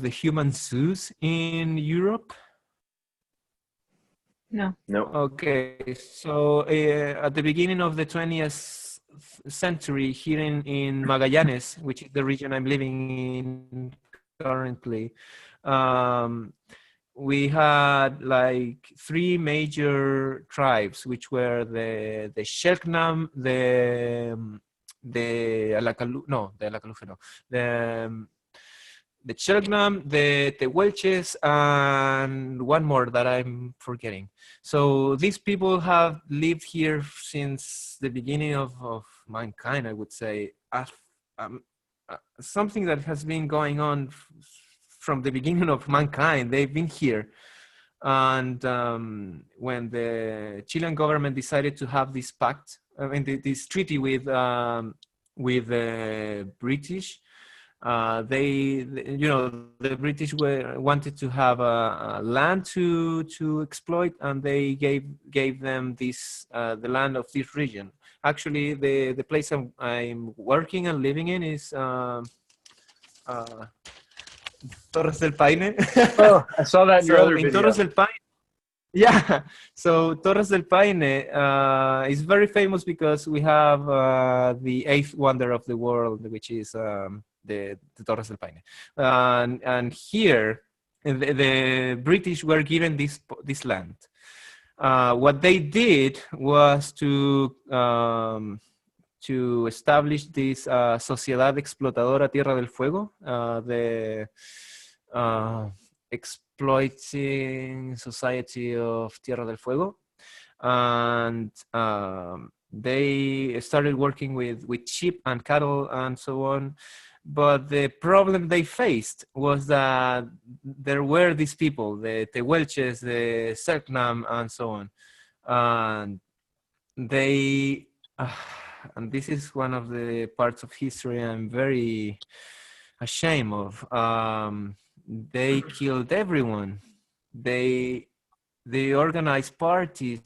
human zoos in Europe. No. Okay, so at the beginning of the 20th century, here in Magallanes, which is the region I'm living in currently, we had like three major tribes, which were the Shelknam, the Chelgnam, the Tehuelches, and one more that I'm forgetting. So these people have lived here since the beginning of mankind, I would say. Something that has been going on from the beginning of mankind. They've been here. And when the Chilean government decided to have this pact, this treaty with the British, the British wanted to have a land to exploit, and they gave them this the land of this region. Actually, the place I'm working and living in is Torres del Paine. Oh, I saw that in your other video. Torres del Paine. Yeah, so Torres del Paine is very famous because we have the eighth wonder of the world, which is the Torres del Paine. And here, the British were given this land. What they did was to establish this Sociedad Explotadora Tierra del Fuego, the exploiting society of Tierra del Fuego. And they started working with sheep and cattle and so on. But the problem they faced was that there were these people, the Tehuelches, the Selknam, and so on. And they, and this is one of the parts of history I'm very ashamed of. they killed everyone. They organized parties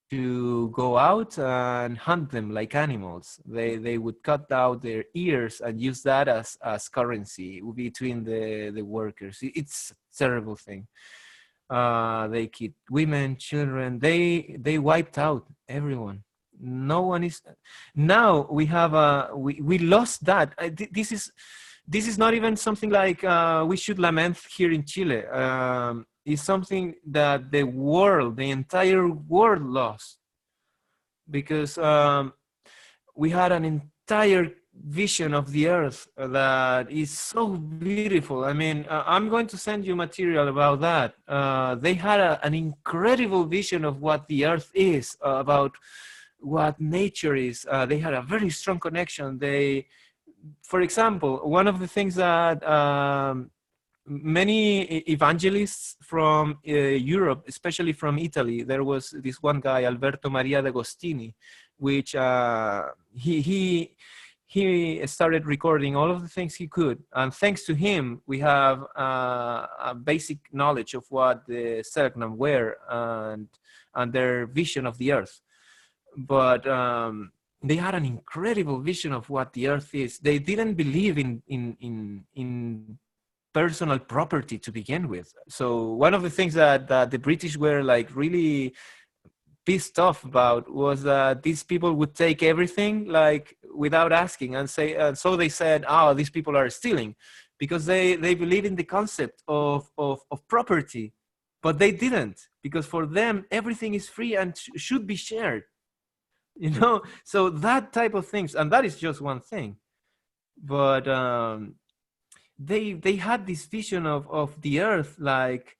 to go out and hunt them like animals. They would cut out their ears and use that as currency between the workers. It's a terrible thing. They killed women, children. They wiped out everyone. No one is. Now we have we lost that. This is not even something like we should lament here in Chile. It's something that the world, the entire world lost, because we had an entire vision of the earth that is so beautiful. I mean, I'm going to send you material about that. They had an incredible vision of what the earth is, about what nature is. They had a very strong connection. For example, one of the things that many evangelists from Europe, especially from Italy, there was this one guy, Alberto Maria d'Agostini, which he started recording all of the things he could. And thanks to him, we have a basic knowledge of what the Selknam were and their vision of the earth. But they had an incredible vision of what the earth is. They didn't believe in personal property to begin with. So one of the things that the British were like really pissed off about was that these people would take everything like without asking and say, so they said, oh, these people are stealing, because they believe in the concept of property, but they didn't, because for them everything is free and should be shared. You know, so that type of things, and that is just one thing, but they had this vision of the earth like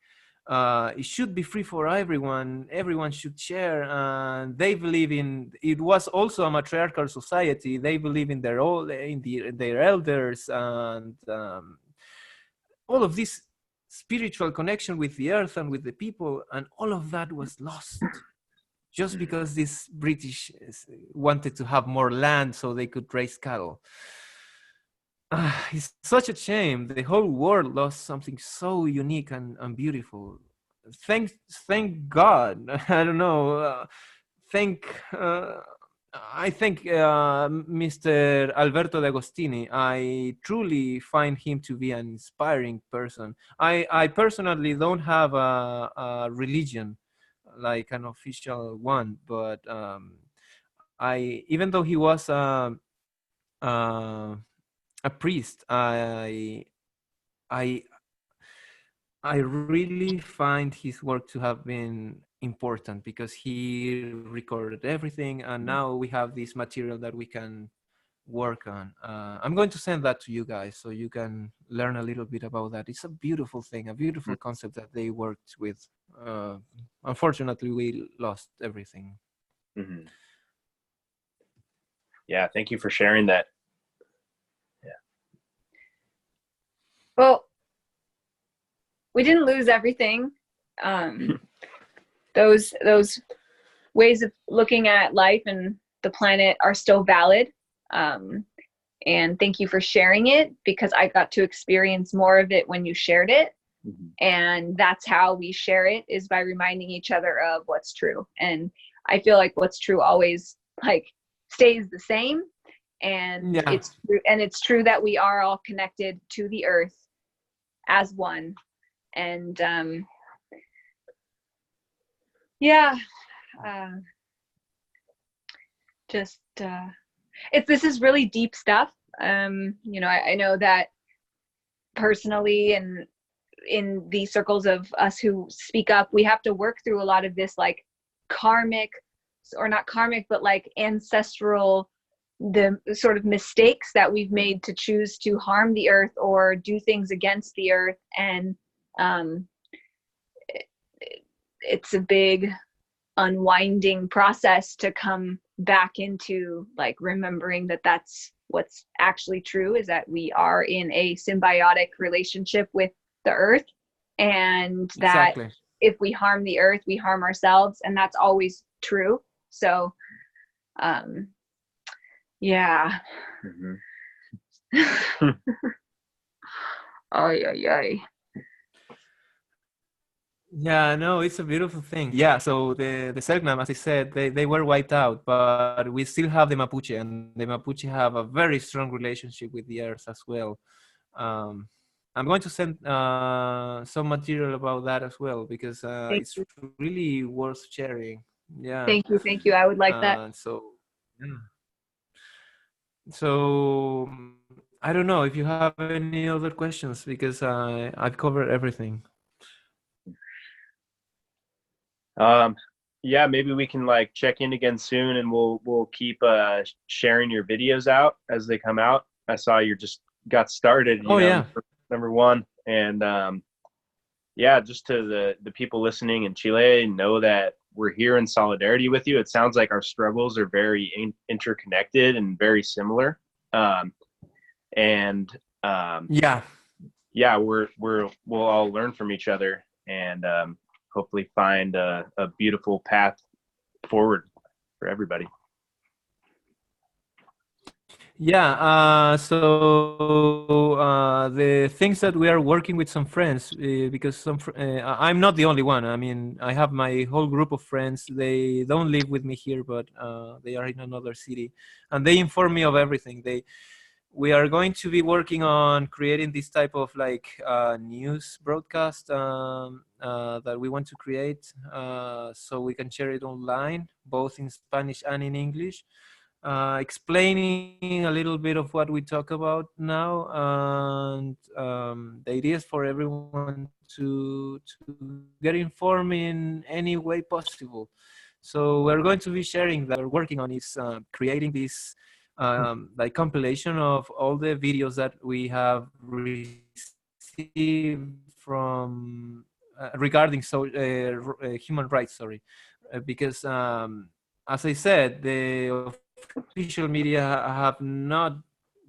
it should be free for everyone should share, and they believe in, it was also a matriarchal society, they believe in their elders, and all of this spiritual connection with the earth and with the people, and all of that was lost just because these British wanted to have more land so they could raise cattle. It's such a shame. The whole world lost something so unique and beautiful. Thank God. I don't know. I think Mr. Alberto D'Agostini. I truly find him to be an inspiring person. I personally don't have a religion, like an official one, but even though he was a priest, I really find his work to have been important, because he recorded everything, and now we have this material that we can work on. I'm going to send that to you guys so you can learn a little bit about that. It's a beautiful thing, a beautiful concept that they worked with. Unfortunately, we lost everything. Mm-hmm. Yeah, thank you for sharing that. Yeah. Well, we didn't lose everything. Those ways of looking at life and the planet are still valid. And thank you for sharing it, because I got to experience more of it when you shared it. Mm-hmm. And that's how we share it, is by reminding each other of what's true. And I feel like what's true always like stays the same. And yeah. It's true that we are all connected to the earth as one. And this is really deep stuff. You know, I know that personally, and in the circles of us who speak up, we have to work through a lot of this, like karmic, or not karmic, but like ancestral, the sort of mistakes that we've made to choose to harm the earth or do things against the earth. And it's a big unwinding process to come back into, like, remembering that that's what's actually true, is that we are in a symbiotic relationship with the earth, and that exactly. If we harm the earth, we harm ourselves, and that's always true. So yeah. Mm-hmm. Ay. Yeah, no, it's a beautiful thing. Yeah, so the Selknam, as I said, they were wiped out, but we still have the Mapuche, and the Mapuche have a very strong relationship with the earth as well. Um, I'm going to send some material about that as well, because Thank it's you. really worth sharing. Yeah. Thank you. Thank you. I would like that. So, yeah. So I don't know if you have any other questions, because I've covered everything. Yeah, maybe we can like check in again soon, and we'll keep sharing your videos out as they come out. I saw you just got started, Oh yeah. number one, and yeah, just to the people listening in Chile, know that we're here in solidarity with you. It sounds like our struggles are very interconnected and very similar, um, and Yeah. yeah, we'll all learn from each other, and hopefully find a beautiful path forward for everybody. Yeah, the things that we are working with some friends, because I'm not the only one. I mean, I have my whole group of friends. They don't live with me here, but they are in another city, and they inform me of everything. We are going to be working on creating this type of like news broadcast that we want to create, so we can share it online, both in Spanish and in English, explaining a little bit of what we talk about now, and the idea is for everyone to get informed in any way possible. So we're going to be sharing that. We're working on is creating this like compilation of all the videos that we have received from regarding human rights. Sorry, because as I said, the official media have not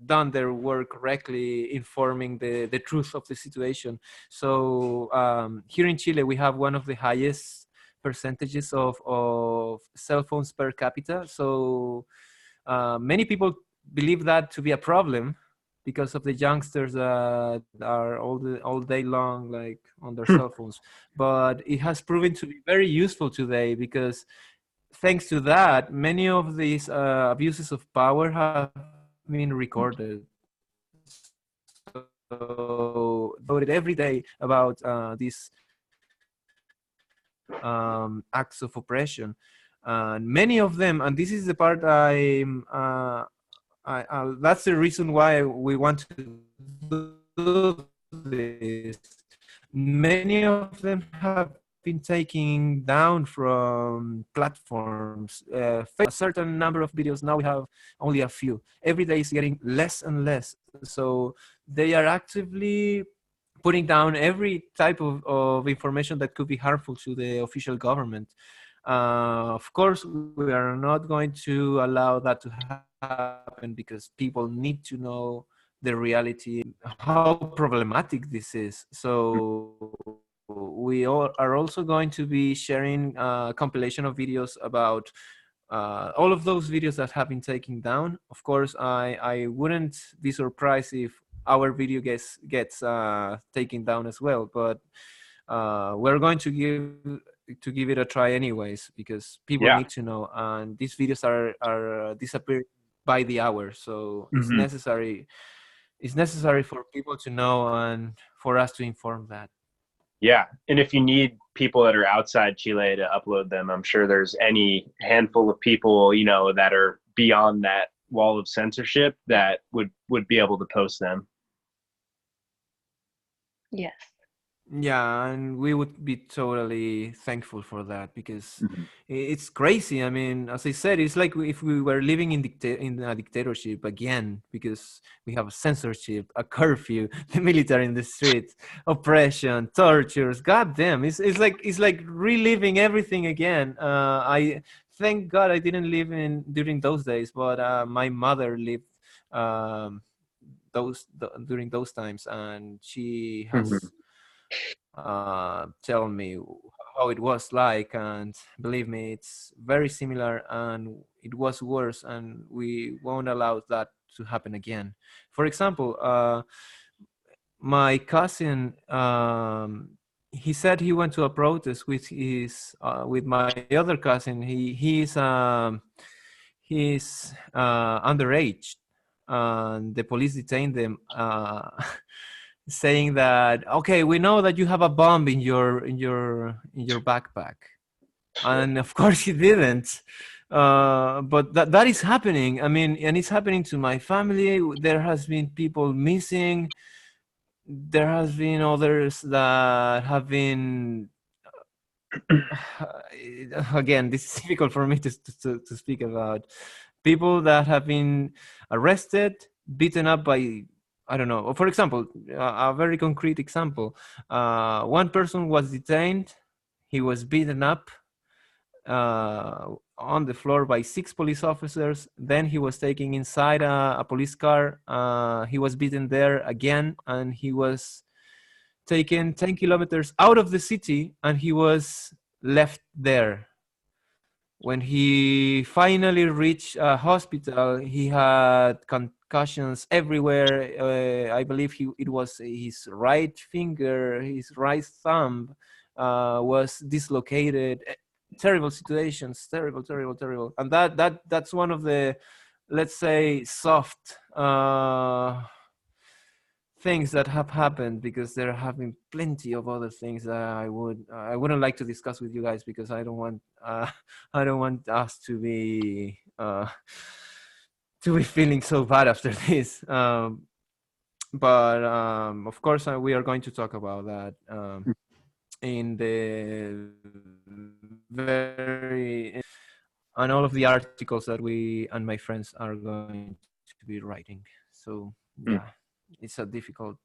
done their work correctly informing the truth of the situation. So here in Chile, we have one of the highest percentages of cell phones per capita. So many people believe that to be a problem because of the youngsters that are all day long like on their cell phones. But it has proven to be very useful today, because thanks to that, many of these abuses of power have been recorded. So voted every day about these acts of oppression, and many of them. And this is the part that's the reason why we want to do this. Many of them have been taken down from platforms. A certain number of videos, now we have only a few. Every day is getting less and less. So they are actively putting down every type of information that could be harmful to the official government. Of course, we are not going to allow that to happen, because people need to know the reality, how problematic this is. So we are also going to be sharing a compilation of videos about all of those videos that have been taken down. Of course, I wouldn't be surprised if our video gets taken down as well, but we're going to give it a try anyways, because people need to know, and these videos are disappearing by the hour. So it's necessary for people to know and for us to inform that. Yeah, and if you need people that are outside Chile to upload them, I'm sure there's any handful of people, that are beyond that wall of censorship that would be able to post them. Yes. Yeah, and we would be totally thankful for that, because it's crazy. I mean, as I said, it's like if we were living in a dictatorship again, because we have censorship, a curfew, the military in the streets, oppression, tortures. God damn, it's like reliving everything again. I thank God I didn't live during those days, but my mother lived um, during those times, and she has tell me how it was like, and believe me, it's very similar, and it was worse, and we won't allow that to happen again. For example, my cousin he said he went to a protest with his with my other cousin. He's underage, and the police detained them, saying that, okay, we know that you have a bomb in your backpack, and of course he didn't. But that is happening. I mean, and it's happening to my family. There has been people missing. There has been others that have been again, this is difficult for me to speak about. People that have been arrested, beaten up by, I don't know. For example, a very concrete example. One person was detained. He was beaten up on the floor by 6 police officers. Then he was taken inside a police car. He was beaten there again, and he was taken 10 kilometers out of the city, and he was left there. When he finally reached a hospital, he had concussions everywhere. I believe it was his right finger, his right thumb was dislocated. Terrible situations, terrible. And that's one of the, let's say, soft things that have happened, because there have been plenty of other things that I wouldn't like to discuss with you guys, because I don't want us to be feeling so bad after this. But of course we are going to talk about that in the and all of the articles that we and my friends are going to be writing. So yeah. It's a difficult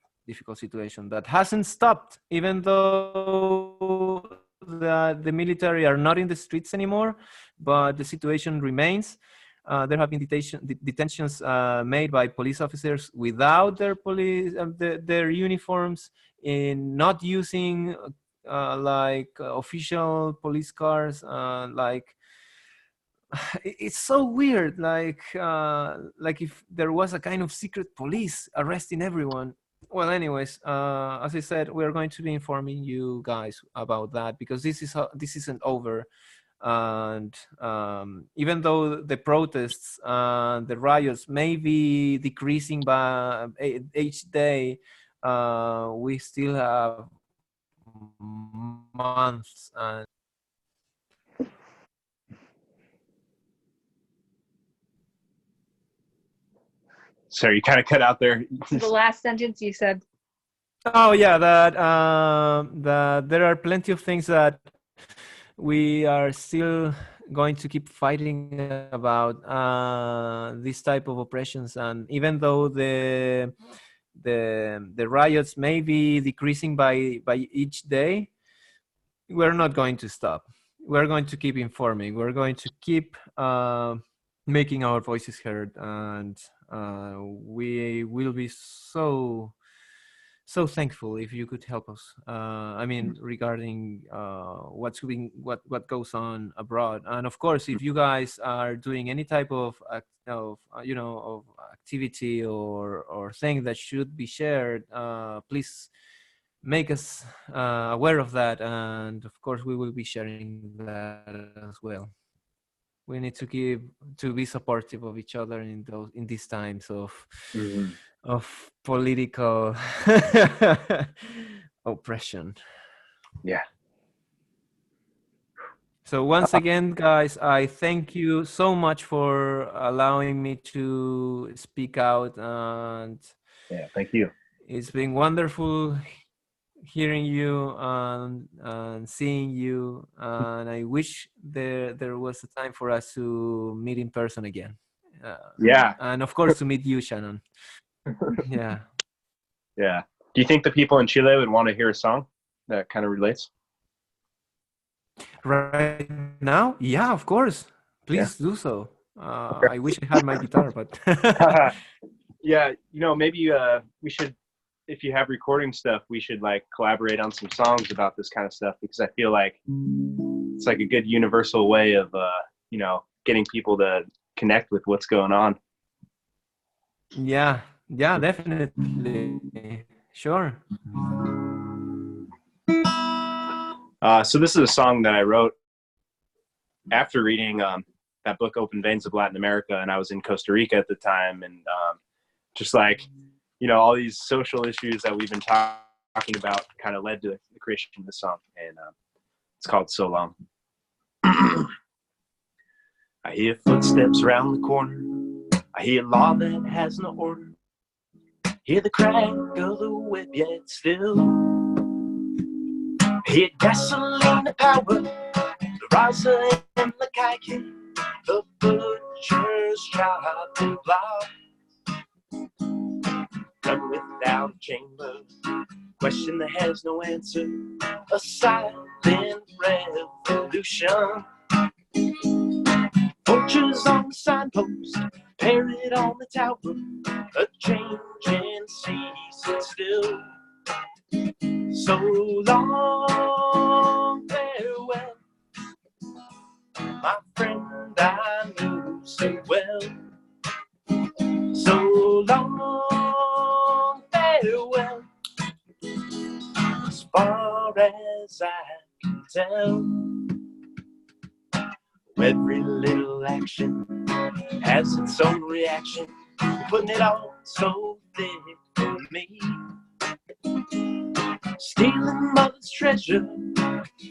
situation that hasn't stopped, even though the military are not in the streets anymore, but the situation remains. There have been detentions made by police officers without their uniforms, in not using official police cars, it's so weird, like if there was a kind of secret police arresting everyone. Well, anyways, as I said, we're going to be informing you guys about that, because this isn't over. And even though the protests, the riots may be decreasing by each day, we still have months and Sorry, you kind of cut out there. The last sentence you said. Oh yeah, that there are plenty of things that we are still going to keep fighting about, this type of oppressions. And even though the riots may be decreasing by each day, we're not going to stop. We're going to keep informing. We're going to keep making our voices heard, and we will be so thankful if you could help us. I mean, regarding what goes on abroad, and of course, if you guys are doing any type of activity or thing that should be shared, please make us aware of that, and of course, we will be sharing that as well. We need to be supportive of each other in these times of political oppression. Yeah. So once again, guys, I thank you so much for allowing me to speak out, and yeah, thank you. It's been wonderful hearing you and seeing you, and I wish there was a time for us to meet in person again. Yeah, and of course to meet you, Shannon. Yeah. Do you think the people in Chile would want to hear a song that kind of relates right now? Yeah, of course, please do so. Okay. I wish I had my guitar, but yeah, maybe we should, if you have recording stuff, we should collaborate on some songs about this kind of stuff, because I feel like it's a good universal way of getting people to connect with what's going on. Yeah, definitely. Sure. So this is a song that I wrote after reading that book, Open Veins of Latin America, and I was in Costa Rica at the time, and just like, you know, all these social issues that we've been talking about kind of led to the creation of the song, and it's called So Long. I hear footsteps around the corner. I hear law that has no order. Hear the crack of the whip, yet still. Hear gasoline power, the Raza and the Kaiki, the butcher's chopping block. Gun without a chamber, question that has no answer, a silent revolution. Vultures on the signpost, parrot on the tower, a changing season still. So long, farewell, my friend I knew so well. So long, farewell, as far as I can tell. Every little action has its own reaction, putting it on so thick for me. Stealing mother's treasure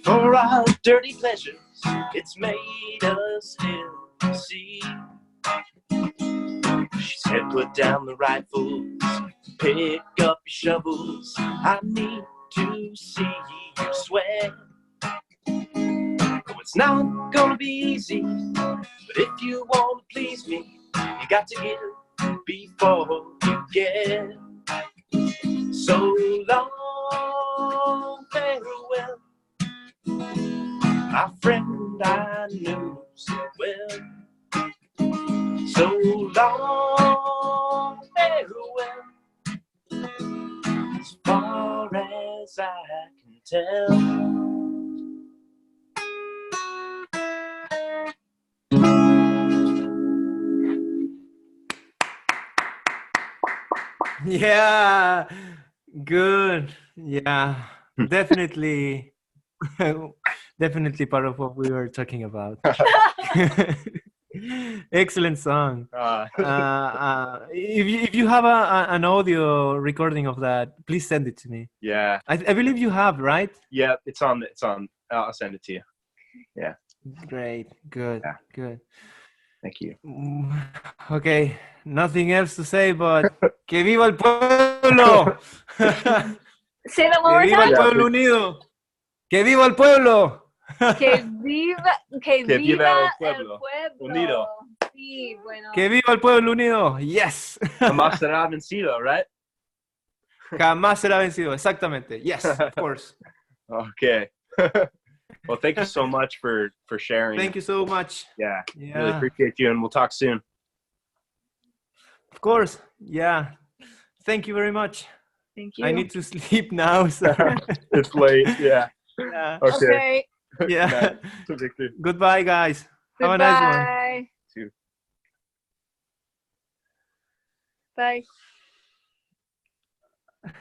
for our dirty pleasures, it's made us ill see. She said, put down the rifles, pick up your shovels, I need to see you sweat. Oh, it's not gonna be easy, but if you want to please me, you got to give before you get. So long, farewell, my friend I knew so well. So long, farewell, as far as I can tell. Yeah, good. Yeah, definitely, definitely part of what we were talking about. Excellent song. If you have an audio recording of that, please send it to me. Yeah. I believe you have, right? Yeah, it's on. I'll send it to you. Yeah. Great. Good. Yeah. Good. Thank you. Okay. Nothing else to say, but que viva el pueblo. Say that one more Que viva el time. pueblo unido. Que viva el pueblo. Que viva el el pueblo pueblo unido. Sí, bueno. Que viva el pueblo unido. Yes. Jamás será vencido, right? Jamás será vencido. Exactamente. Yes, of course. Okay. Well, thank you so much for sharing. Thank you so much. Yeah. Really appreciate you, and we'll talk soon. Of course. Yeah. Thank you very much. Thank you. I need to sleep now. So. It's late. Yeah. Yeah. Okay. Yeah. Victor. Goodbye, guys. Have Goodbye. a nice one. Bye.